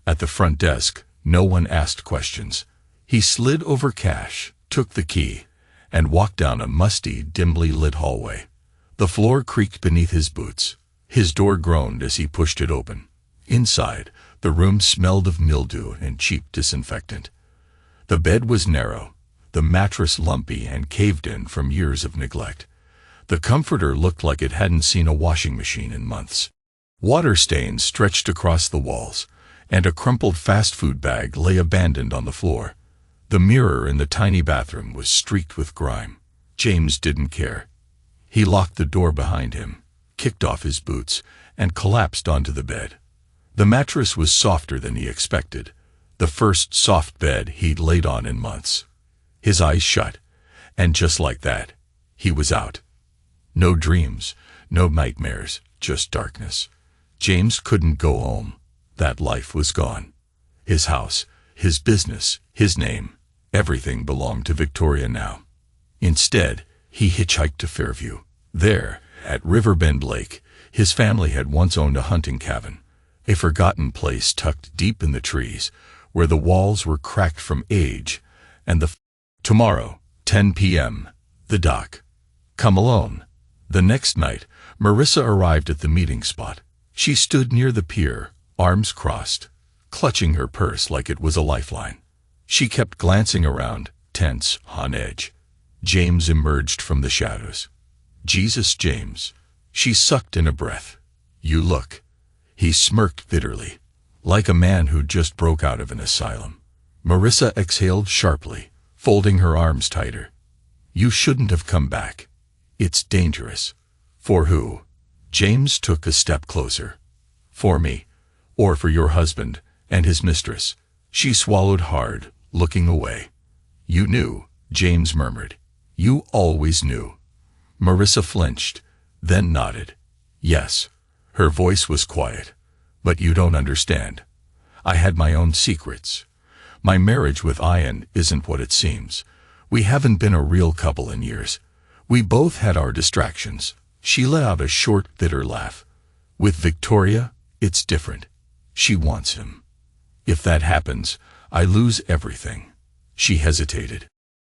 At the front desk, no one asked questions. He slid over cash, took the key, and walked down a musty, dimly lit hallway. The floor creaked beneath his boots. His door groaned as he pushed it open. Inside, the room smelled of mildew and cheap disinfectant. The bed was narrow, the mattress lumpy and caved in from years of neglect. The comforter looked like it hadn't seen a washing machine in months. Water stains stretched across the walls, and a crumpled fast food bag lay abandoned on the floor. The mirror in the tiny bathroom was streaked with grime. James didn't care. He locked the door behind him, kicked off his boots, and collapsed onto the bed. The mattress was softer than he expected, the first soft bed he'd laid on in months. His eyes shut, and just like that, he was out. No dreams, no nightmares, just darkness. James couldn't go home. That life was gone. His house, his business, his name, everything belonged to Victoria now. Instead, he hitchhiked to Fairview. There, at Riverbend Lake, his family had once owned a hunting cabin, a forgotten place tucked deep in the trees, where the walls were cracked from age, and tomorrow, 10 p.m., the dock. Come alone. The next night, Marissa arrived at the meeting spot. She stood near the pier, arms crossed, clutching her purse like it was a lifeline. She kept glancing around, tense, on edge. James emerged from the shadows. "Jesus, James." She sucked in a breath. "You look." He smirked bitterly, like a man who just broke out of an asylum. Marissa exhaled sharply, folding her arms tighter. "You shouldn't have come back. It's dangerous." "For who?" James took a step closer. "For me, or for your husband and his mistress." She swallowed hard, looking away. "You knew," James murmured. "You always knew." Marissa flinched, then nodded. "Yes." Her voice was quiet. "But you don't understand. I had my own secrets. My marriage with Ian isn't what it seems. We haven't been a real couple in years. We both had our distractions." She let out a short, bitter laugh. "With Victoria, it's different. She wants him. If that happens, I lose everything." She hesitated.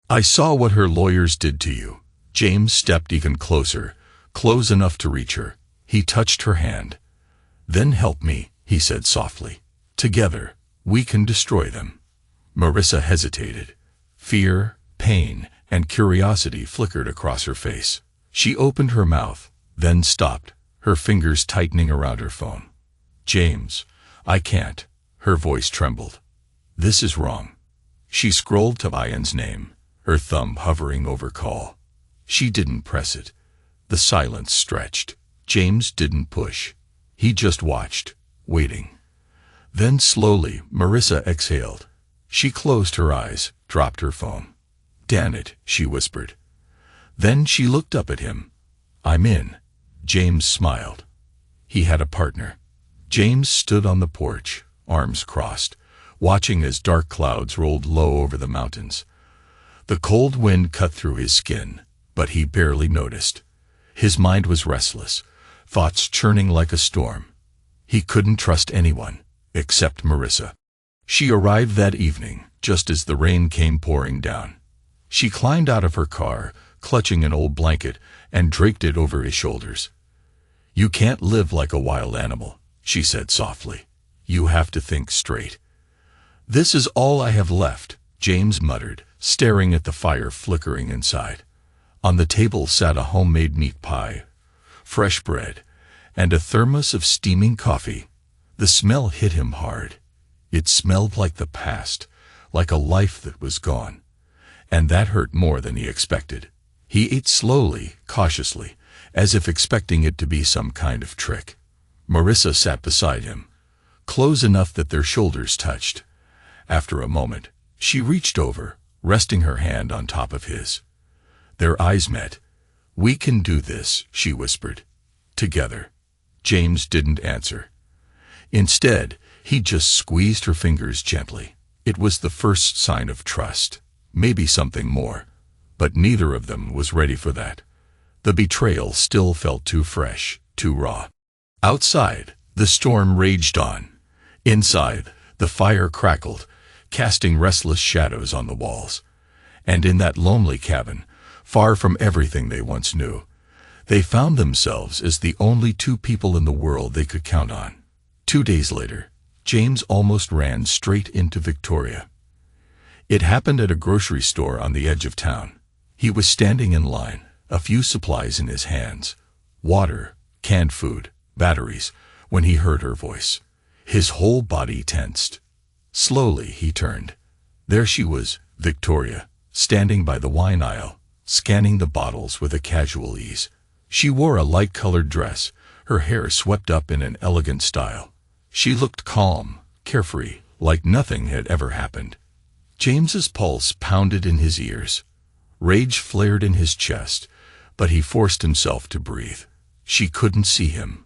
"I saw what her lawyers did to you." James stepped even closer, close enough to reach her. He touched her hand. "Then help me," he said softly. "Together, we can destroy them." Marissa hesitated. Fear, pain, and curiosity flickered across her face. She opened her mouth, then stopped, her fingers tightening around her phone. "James, I can't." Her voice trembled. "This is wrong." She scrolled to Ian's name, her thumb hovering over call. She didn't press it. The silence stretched. James didn't push. He just watched, waiting. Then slowly, Marissa exhaled. She closed her eyes, dropped her phone. "Damn it," she whispered. Then she looked up at him. "I'm in." James smiled. He had a partner. James stood on the porch, arms crossed, watching as dark clouds rolled low over the mountains. The cold wind cut through his skin, but he barely noticed. His mind was restless, thoughts churning like a storm. He couldn't trust anyone, except Marissa. She arrived that evening, just as the rain came pouring down. She climbed out of her car, clutching an old blanket, and draped it over his shoulders. "You can't live like a wild animal," she said softly. "You have to think straight." "This is all I have left," James muttered, staring at the fire flickering inside. On the table sat a homemade meat pie, fresh bread, and a thermos of steaming coffee. The smell hit him hard. It smelled like the past, like a life that was gone. And that hurt more than he expected. He ate slowly, cautiously, as if expecting it to be some kind of trick. Marissa sat beside him, close enough that their shoulders touched. After a moment, she reached over, resting her hand on top of his. Their eyes met. "We can do this," she whispered. "Together." James didn't answer. Instead, he just squeezed her fingers gently. It was the first sign of trust, maybe something more, but neither of them was ready for that. The betrayal still felt too fresh, too raw. Outside, the storm raged on. Inside, the fire crackled, casting restless shadows on the walls. And in that lonely cabin, far from everything they once knew, they found themselves as the only two people in the world they could count on. 2 days later, James almost ran straight into Victoria. It happened at a grocery store on the edge of town. He was standing in line, a few supplies in his hands, water, canned food, batteries, when he heard her voice. His whole body tensed. Slowly he turned. There she was, Victoria, standing by the wine aisle, scanning the bottles with a casual ease. She wore a light-colored dress, her hair swept up in an elegant style. She looked calm, carefree, like nothing had ever happened. James's pulse pounded in his ears. Rage flared in his chest, but he forced himself to breathe. She couldn't see him.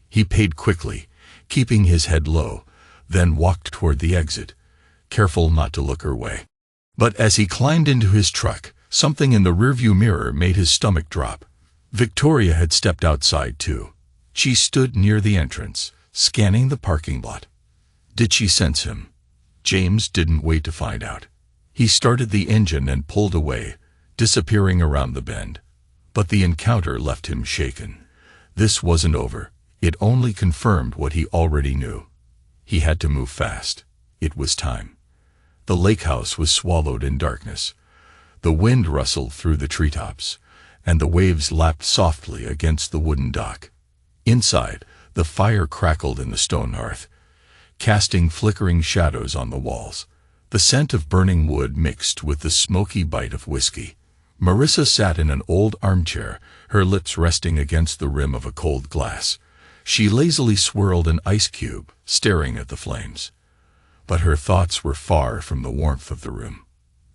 He paid quickly, keeping his head low, then walked toward the exit, careful not to look her way. But as he climbed into his truck, something in the rearview mirror made his stomach drop. Victoria had stepped outside too. She stood near the entrance, scanning the parking lot. Did she sense him? James didn't wait to find out. He started the engine and pulled away, disappearing around the bend. But the encounter left him shaken. This wasn't over. It only confirmed what he already knew. He had to move fast. It was time. The lake house was swallowed in darkness. The wind rustled through the treetops, and the waves lapped softly against the wooden dock. Inside, the fire crackled in the stone hearth, casting flickering shadows on the walls. The scent of burning wood mixed with the smoky bite of whiskey. Marissa sat in an old armchair, her lips resting against the rim of a cold glass. She lazily swirled an ice cube, staring at the flames. But her thoughts were far from the warmth of the room.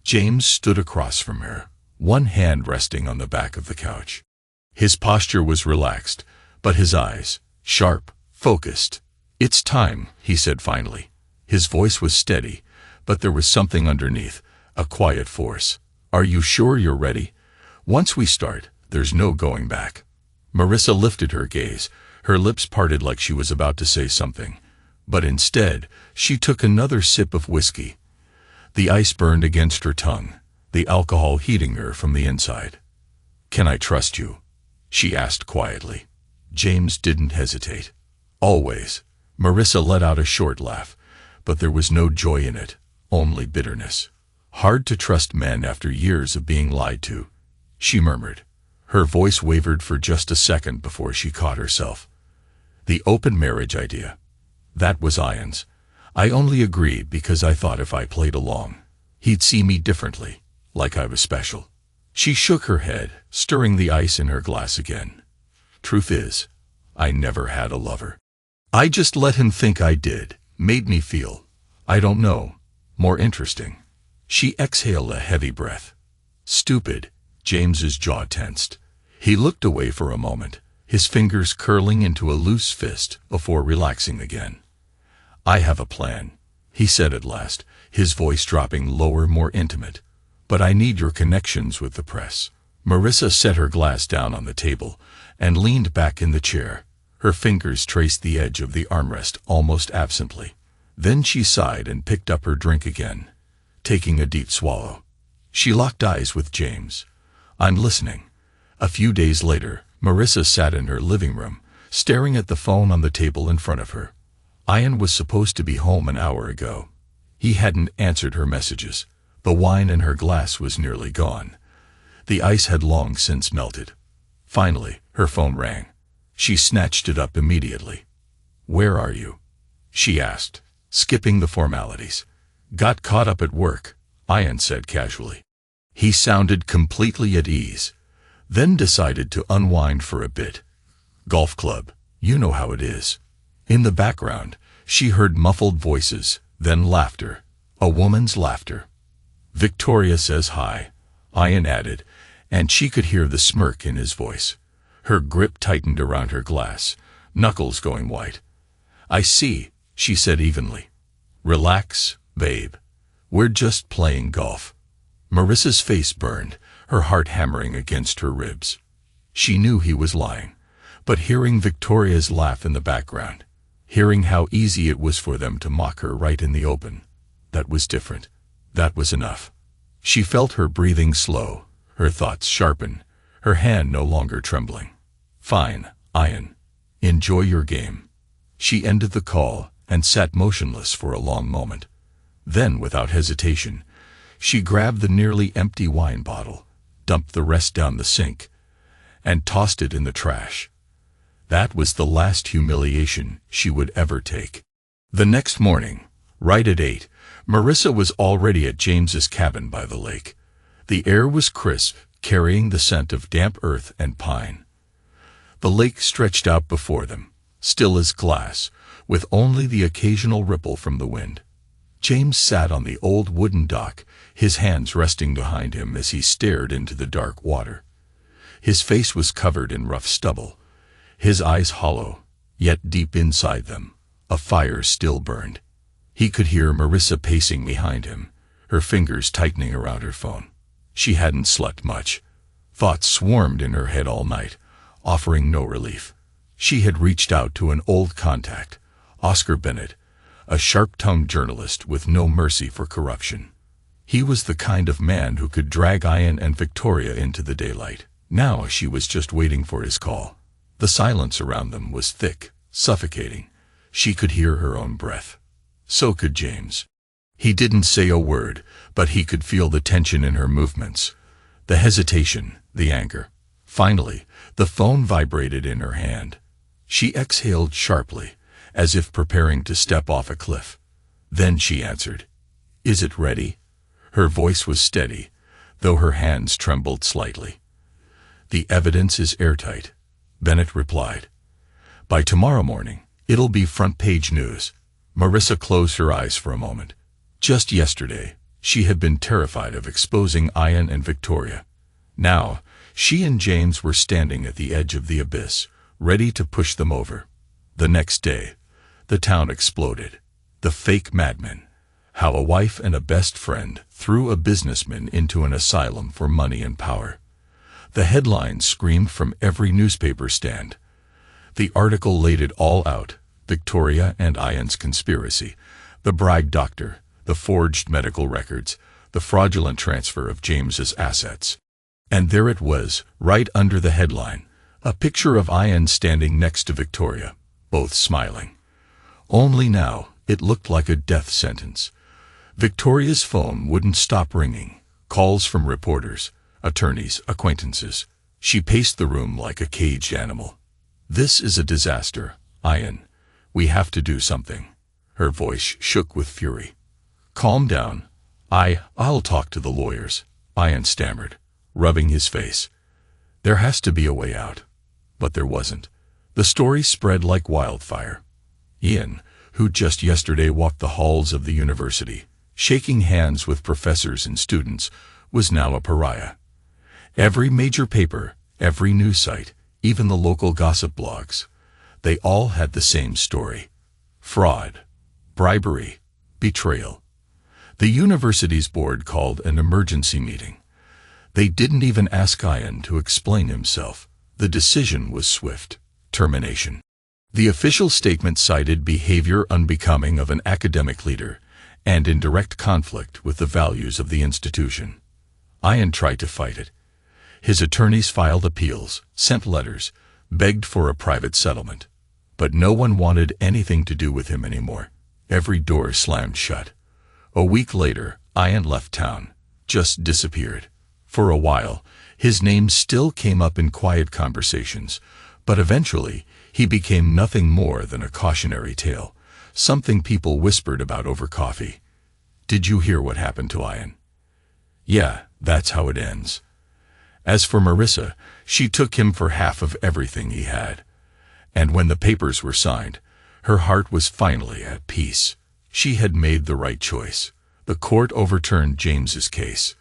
James stood across from her, one hand resting on the back of the couch. His posture was relaxed, but his eyes, sharp, focused. "It's time," he said finally. His voice was steady, but there was something underneath, a quiet force. "Are you sure you're ready? Once we start, there's no going back." Marissa lifted her gaze, her lips parted like she was about to say something. But instead, she took another sip of whiskey. The ice burned against her tongue, the alcohol heating her from the inside. "Can I trust you?" she asked quietly. James didn't hesitate. "Always." Marissa let out a short laugh, but there was no joy in it, only bitterness. "Hard to trust men after years of being lied to," she murmured. Her voice wavered for just a second before she caught herself. "The open marriage idea. That was Ian's. I only agreed because I thought if I played along, he'd see me differently, like I was special." She shook her head, stirring the ice in her glass again. "Truth is, I never had a lover. I just let him think I did, made me feel, I don't know, more interesting." She exhaled a heavy breath. "Stupid." James's jaw tensed. He looked away for a moment, his fingers curling into a loose fist before relaxing again. "I have a plan," he said at last, his voice dropping lower, more intimate. "But I need your connections with the press." Marissa set her glass down on the table and leaned back in the chair. Her fingers traced the edge of the armrest almost absently. Then she sighed and picked up her drink again, taking a deep swallow. She locked eyes with James. "I'm listening." A few days later, Marissa sat in her living room, staring at the phone on the table in front of her. Ian was supposed to be home an hour ago. He hadn't answered her messages. The wine in her glass was nearly gone. The ice had long since melted. Finally, her phone rang. She snatched it up immediately. "Where are you?" she asked, skipping the formalities. "Got caught up at work," Ian said casually. He sounded completely at ease, then decided to unwind for a bit. "Golf club, you know how it is." In the background, she heard muffled voices, then laughter, a woman's laughter. "Victoria says hi," Ian added, and she could hear the smirk in his voice. Her grip tightened around her glass, knuckles going white. "I see," she said evenly. "Relax, babe. We're just playing golf." Marissa's face burned, her heart hammering against her ribs. She knew he was lying, but hearing Victoria's laugh in the background, hearing how easy it was for them to mock her right in the open, that was different. That was enough. She felt her breathing slow, her thoughts sharpen, her hand no longer trembling. "Fine, Ian. Enjoy your game." She ended the call and sat motionless for a long moment. Then, without hesitation, she grabbed the nearly empty wine bottle, dumped the rest down the sink, and tossed it in the trash. That was the last humiliation she would ever take. The next morning, right at 8, Marissa was already at James's cabin by the lake. The air was crisp, carrying the scent of damp earth and pine. The lake stretched out before them, still as glass, with only the occasional ripple from the wind. James sat on the old wooden dock, his hands resting behind him as he stared into the dark water. His face was covered in rough stubble, his eyes hollow, yet deep inside them, a fire still burned. He could hear Marissa pacing behind him, her fingers tightening around her phone. She hadn't slept much. Thoughts swarmed in her head all night, offering no relief. She had reached out to an old contact, Oscar Bennett, a sharp-tongued journalist with no mercy for corruption. He was the kind of man who could drag Ian and Victoria into the daylight. Now she was just waiting for his call. The silence around them was thick, suffocating. She could hear her own breath. So could James. He didn't say a word, but he could feel the tension in her movements, the hesitation, the anger. Finally, the phone vibrated in her hand. She exhaled sharply, as if preparing to step off a cliff. Then she answered. "Is it ready?" Her voice was steady, though her hands trembled slightly. "The evidence is airtight," Bennett replied. "By tomorrow morning, it'll be front-page news." Marissa closed her eyes for a moment. Just yesterday, she had been terrified of exposing Ian and Victoria. Now, she and James were standing at the edge of the abyss, ready to push them over. The next day, the town exploded. The fake madmen. How a wife and a best friend threw a businessman into an asylum for money and power. The headlines screamed from every newspaper stand. The article laid it all out: Victoria and Ian's conspiracy, the bribed doctor, the forged medical records, the fraudulent transfer of James's assets. And there it was, right under the headline, a picture of Ian standing next to Victoria, both smiling. Only now, it looked like a death sentence. Victoria's phone wouldn't stop ringing, calls from reporters, attorneys, acquaintances. She paced the room like a caged animal. "This is a disaster, Ian. We have to do something." Her voice shook with fury. "Calm down. I'll talk to the lawyers," Ian stammered, rubbing his face. There has to be a way out. But there wasn't. The story spread like wildfire. Ian, who just yesterday walked the halls of the university, shaking hands with professors and students, was now a pariah. Every major paper, every news site, even the local gossip blogs, they all had the same story. Fraud, bribery, betrayal. The university's board called an emergency meeting. They didn't even ask Ian to explain himself. The decision was swift: termination. The official statement cited behavior unbecoming of an academic leader and in direct conflict with the values of the institution. Ian tried to fight it. His attorneys filed appeals, sent letters, begged for a private settlement. But no one wanted anything to do with him anymore. Every door slammed shut. A week later, Ian left town, just disappeared. For a while, His name still came up in quiet conversations, but eventually he became nothing more than a cautionary tale, something people whispered about over coffee. Did you hear what happened to Ian? Yeah, that's how it ends. As for Marissa, she took him for half of everything he had. And when the papers were signed, her heart was finally at peace. She had made the right choice. The court overturned James's case.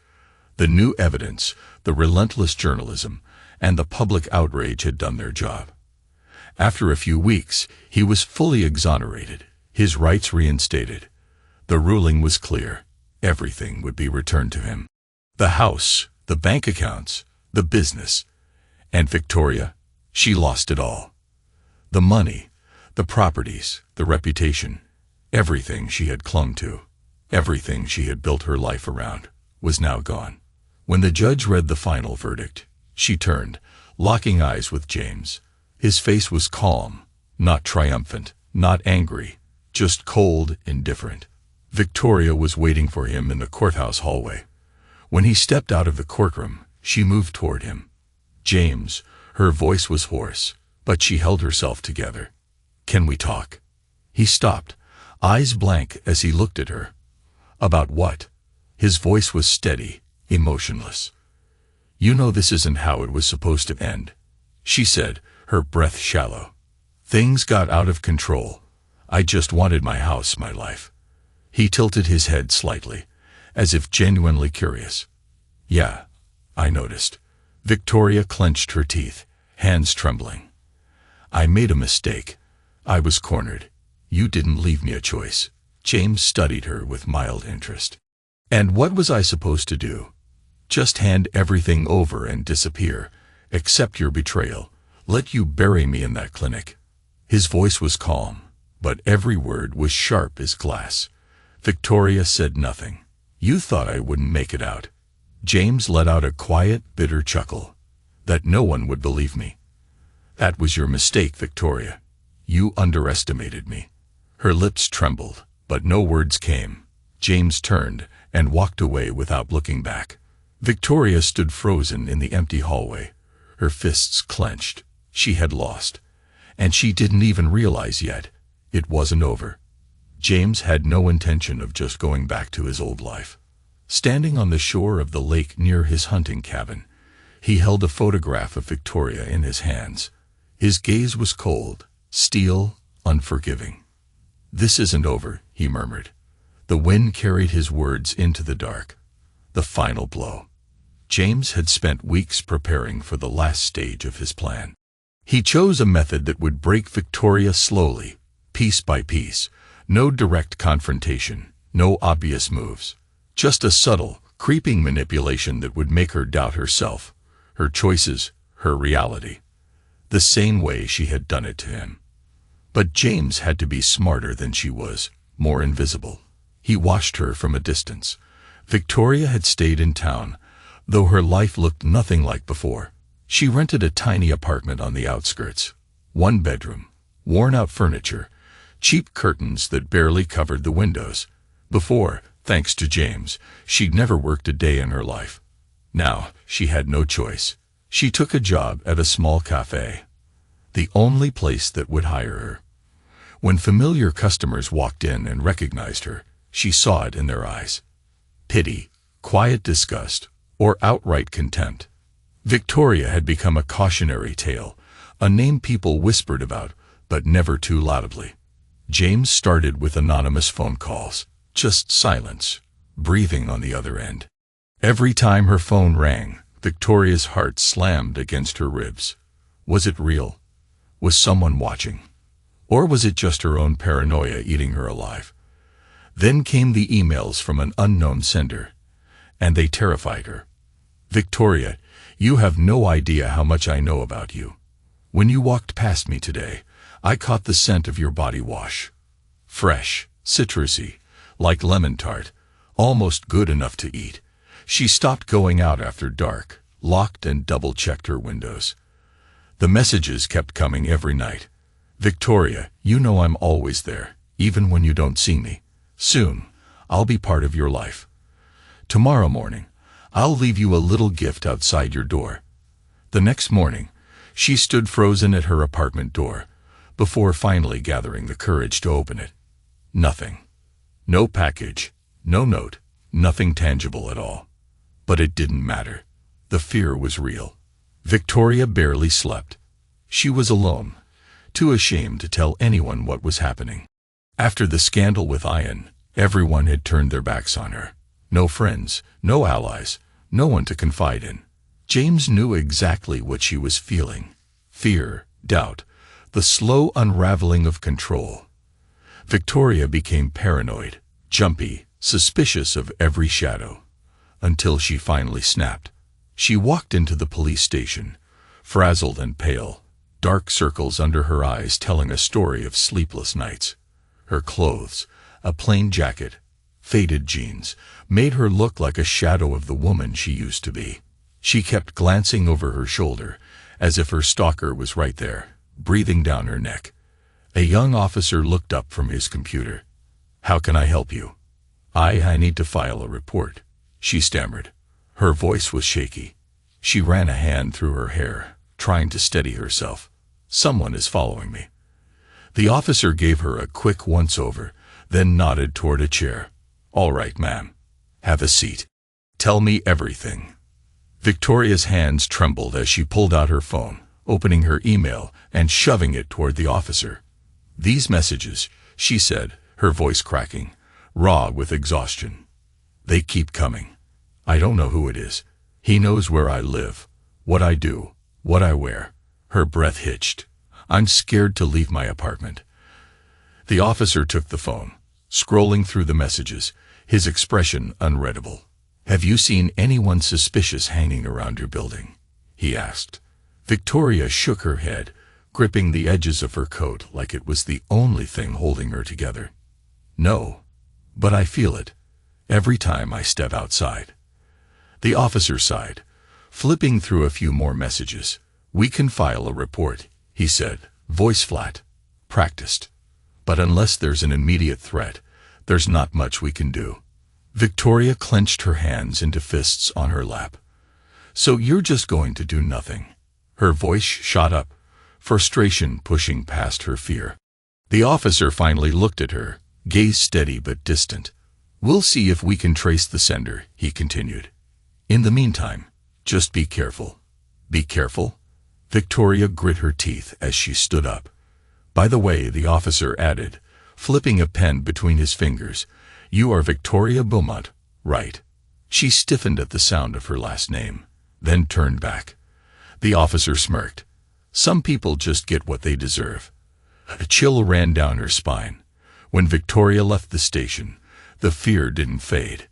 The new evidence, the relentless journalism, and the public outrage had done their job. After a few weeks, he was fully exonerated, his rights reinstated. The ruling was clear. Everything would be returned to him. The house, the bank accounts, the business. And Victoria, she lost it all. The money, the properties, the reputation, everything she had clung to, everything she had built her life around, was now gone. When the judge read the final verdict, she turned, locking eyes with James. His face was calm, not triumphant, not angry, just cold, indifferent. Victoria was waiting for him in the courthouse hallway. When he stepped out of the courtroom, she moved toward him. James, her voice was hoarse, but she held herself together. Can we talk? He stopped, eyes blank as he looked at her. About what? His voice was steady, emotionless. You know this isn't how it was supposed to end, she said, her breath shallow. Things got out of control. I just wanted my house, my life. He tilted his head slightly, as if genuinely curious. Yeah, I noticed. Victoria clenched her teeth, hands trembling. I made a mistake. I was cornered. You didn't leave me a choice. James studied her with mild interest. And what was I supposed to do? Just hand everything over and disappear, accept your betrayal, let you bury me in that clinic. His voice was calm, but every word was sharp as glass. Victoria said nothing. You thought I wouldn't make it out. James let out a quiet, bitter chuckle. That no one would believe me. That was your mistake, Victoria. You underestimated me. Her lips trembled, but no words came. James turned and walked away without looking back. Victoria stood frozen in the empty hallway, her fists clenched. She had lost, and she didn't even realize yet. It wasn't over. James had no intention of just going back to his old life. Standing on the shore of the lake near his hunting cabin, he held a photograph of Victoria in his hands. His gaze was cold, steel, unforgiving. This isn't over, he murmured. The wind carried his words into the dark. The final blow. James had spent weeks preparing for the last stage of his plan. He chose a method that would break Victoria slowly, piece by piece. No direct confrontation, no obvious moves. Just a subtle, creeping manipulation that would make her doubt herself, her choices, her reality. The same way she had done it to him. But James had to be smarter than she was, more invisible. He watched her from a distance. Victoria had stayed in town, though her life looked nothing like before. She rented a tiny apartment on the outskirts. 1 bedroom, worn-out furniture, cheap curtains that barely covered the windows. Before, thanks to James, she'd never worked a day in her life. Now, she had no choice. She took a job at a small cafe, the only place that would hire her. When familiar customers walked in and recognized her, she saw it in their eyes. Pity, quiet disgust, or outright contempt. Victoria had become a cautionary tale, a name people whispered about, but never too loudly. James started with anonymous phone calls, just silence, breathing on the other end. Every time her phone rang, Victoria's heart slammed against her ribs. Was it real? Was someone watching? Or was it just her own paranoia eating her alive? Then came the emails from an unknown sender, and they terrified her. Victoria, you have no idea how much I know about you. When you walked past me today, I caught the scent of your body wash. Fresh, citrusy, like lemon tart, almost good enough to eat. She stopped going out after dark, locked and double-checked her windows. The messages kept coming every night. Victoria, you know I'm always there, even when you don't see me. Soon, I'll be part of your life. Tomorrow morning, I'll leave you a little gift outside your door." The next morning, she stood frozen at her apartment door, before finally gathering the courage to open it. Nothing. No package, no note, nothing tangible at all. But it didn't matter. The fear was real. Victoria barely slept. She was alone, too ashamed to tell anyone what was happening. After the scandal with Ian, everyone had turned their backs on her. No friends, no allies, no one to confide in. James knew exactly what she was feeling. Fear, doubt, the slow unraveling of control. Victoria became paranoid, jumpy, suspicious of every shadow. Until she finally snapped. She walked into the police station, frazzled and pale, dark circles under her eyes telling a story of sleepless nights. Her clothes, a plain jacket, faded jeans, made her look like a shadow of the woman she used to be. She kept glancing over her shoulder, as if her stalker was right there, breathing down her neck. A young officer looked up from his computer. "How can I help you?" I need to file a report," she stammered. Her voice was shaky. She ran a hand through her hair, trying to steady herself. "Someone is following me." The officer gave her a quick once-over, then nodded toward a chair. "All right, ma'am. Have a seat. Tell me everything." Victoria's hands trembled as she pulled out her phone, opening her email and shoving it toward the officer. "These messages," she said, her voice cracking, raw with exhaustion. "They keep coming. I don't know who it is. He knows where I live, what I do, what I wear." Her breath hitched. "I'm scared to leave my apartment." The officer took the phone, scrolling through the messages, his expression unreadable. "Have you seen anyone suspicious hanging around your building?" he asked. Victoria shook her head, gripping the edges of her coat like it was the only thing holding her together. "No, but I feel it every time I step outside." The officer sighed, flipping through a few more messages. "We can file a report," he said, voice flat, practiced. "But unless there's an immediate threat, there's not much we can do." Victoria clenched her hands into fists on her lap. "So you're just going to do nothing?" Her voice shot up, frustration pushing past her fear. The officer finally looked at her, gaze steady but distant. "We'll see if we can trace the sender," he continued. "In the meantime, just be careful." "Be careful?" Victoria grit her teeth as she stood up. "By the way," the officer added, flipping a pen between his fingers, "you are Victoria Beaumont, right?" She stiffened at the sound of her last name, then turned back. The officer smirked. "Some people just get what they deserve." A chill ran down her spine. When Victoria left the station, the fear didn't fade.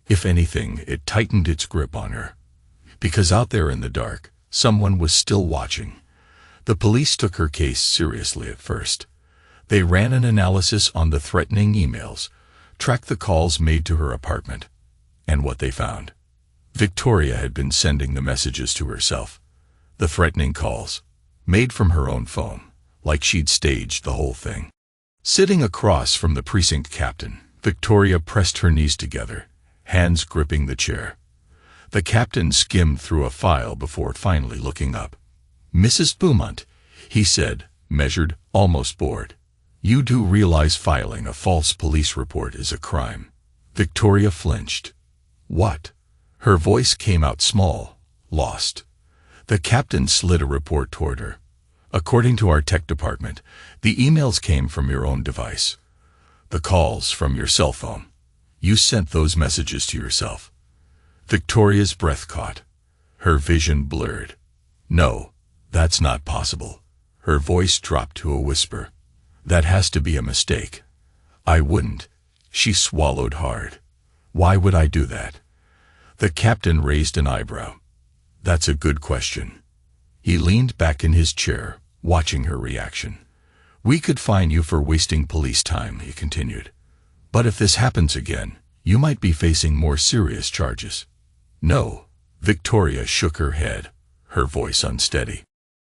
If anything, it tightened its grip on her. Because out there in the dark, someone was still watching. The police took her case seriously at first. They ran an analysis on the threatening emails, tracked the calls made to her apartment. And what they found? Victoria had been sending the messages to herself. The threatening calls, made from her own phone, like she'd staged the whole thing. Sitting across from the precinct captain, Victoria pressed her knees together, hands gripping the chair. The captain skimmed through a file before finally looking up. "Mrs. Beaumont," he said, measured, almost bored. "You do realize filing a false police report is a crime?" Victoria flinched. "What?" Her voice came out small, lost. The captain slid a report toward her. "According to our tech department, the emails came from your own device. The calls from your cell phone. You sent those messages to yourself." Victoria's breath caught. Her vision blurred. "No, that's not possible." Her voice dropped to a whisper. "That has to be a mistake." "I wouldn't." She swallowed hard. "Why would I do that?" The captain raised an eyebrow. "That's a good question." He leaned back in his chair, watching her reaction. "We could fine you for wasting police time," he continued. "But if this happens again, you might be facing more serious charges." "No." Victoria shook her head, her voice unsteady.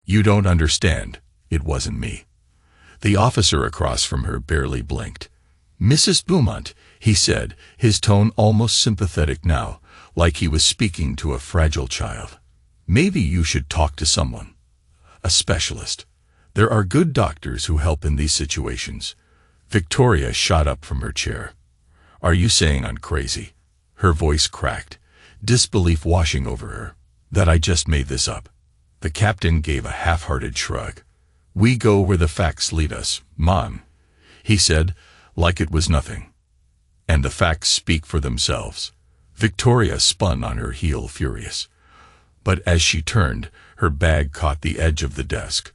"You don't understand. It wasn't me." The officer across from her barely blinked. "Mrs. Beaumont," he said, his tone almost sympathetic now, like he was speaking to a fragile child. "Maybe you should talk to someone. A specialist. There are good doctors who help in these situations." Victoria shot up from her chair. "Are you saying I'm crazy?" Her voice cracked, disbelief washing over her. "That I just made this up?" The captain gave a half-hearted shrug. "We go where the facts lead us, Mom," he said, like it was nothing. "And the facts speak for themselves." Victoria spun on her heel, furious. But as she turned, her bag caught the edge of the desk,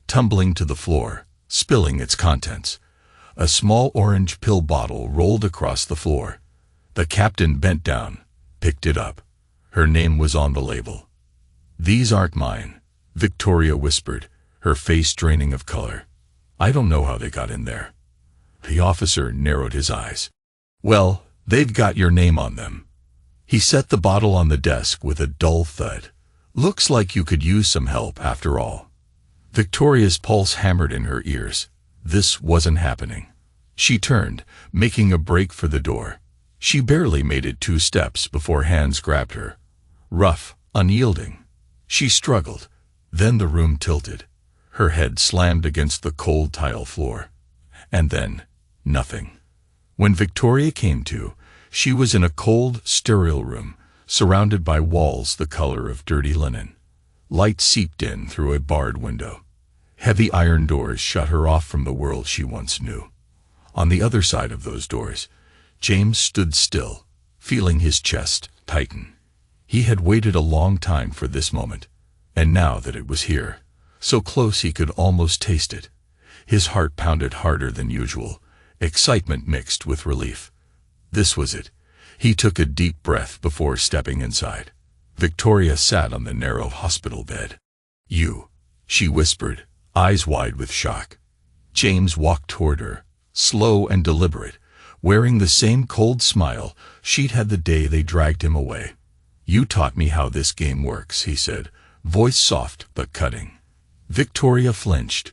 tumbling to the floor, spilling its contents. A small orange pill bottle rolled across the floor. The captain bent down, picked it up. Her name was on the label. "These aren't mine," Victoria whispered, her face draining of color. "I don't know how they got in there." The officer narrowed his eyes. "Well, they've got your name on them." He set the bottle on the desk with a dull thud. "Looks like you could use some help after all." Victoria's pulse hammered in her ears. This wasn't happening. She turned, making a break for the door. She barely made it 2 steps before hands grabbed her. Rough, unyielding. She struggled. Then the room tilted. Her head slammed against the cold tile floor. And then, nothing. When Victoria came to, she was in a cold, sterile room, surrounded by walls the color of dirty linen. Light seeped in through a barred window. Heavy iron doors shut her off from the world she once knew. On the other side of those doors, James stood still, feeling his chest tighten. He had waited a long time for this moment, and now that it was here, so close he could almost taste it, his heart pounded harder than usual, excitement mixed with relief. This was it. He took a deep breath before stepping inside. Victoria sat on the narrow hospital bed. "You," she whispered, eyes wide with shock. James walked toward her, slow and deliberate, wearing the same cold smile she'd had the day they dragged him away. "You taught me how this game works," he said, voice soft but cutting. Victoria flinched,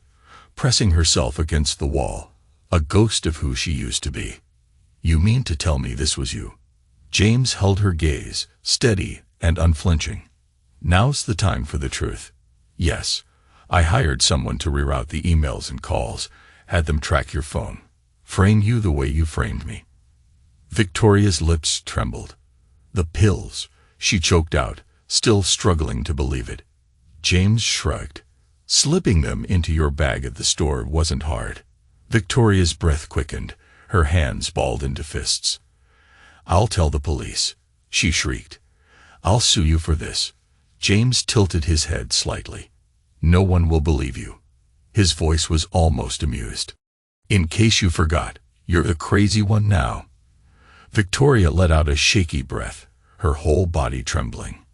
pressing herself against the wall, a ghost of who she used to be. "You mean to tell me this was you?" James held her gaze, steady and unflinching. "Now's the time for the truth." "Yes. I hired someone to reroute the emails and calls, had them track your phone, frame you the way you framed me." Victoria's lips trembled. "The pills," she choked out, still struggling to believe it. James shrugged. "Slipping them into your bag at the store wasn't hard." Victoria's breath quickened, her hands balled into fists. "I'll tell the police," she shrieked. "I'll sue you for this." James tilted his head slightly. "No one will believe you." His voice was almost amused. "In case you forgot, you're the crazy one now." Victoria let out a shaky breath, her whole body trembling.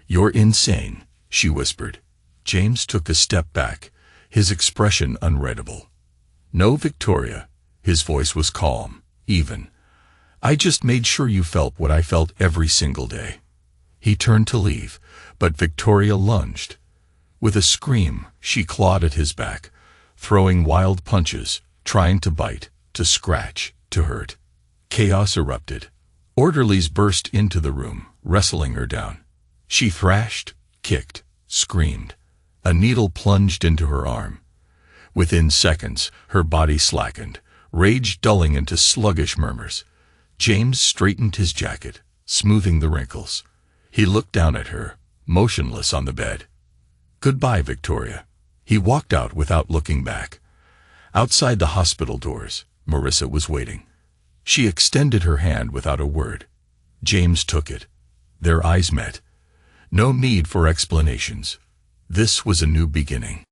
"You're insane," she whispered. James took a step back, his expression unreadable. "No, Victoria." His voice was calm, even. "I just made sure you felt what I felt every single day." He turned to leave, but Victoria lunged. With a scream, she clawed at his back, throwing wild punches, trying to bite, to scratch, to hurt. Chaos erupted. Orderlies burst into the room, wrestling her down. She thrashed, kicked, screamed. A needle plunged into her arm. Within seconds, her body slackened, rage dulling into sluggish murmurs. James straightened his jacket, smoothing the wrinkles. He looked down at her, motionless on the bed. "Goodbye, Victoria." He walked out without looking back. Outside the hospital doors, Marissa was waiting. She extended her hand without a word. James took it. Their eyes met. No need for explanations. This was a new beginning.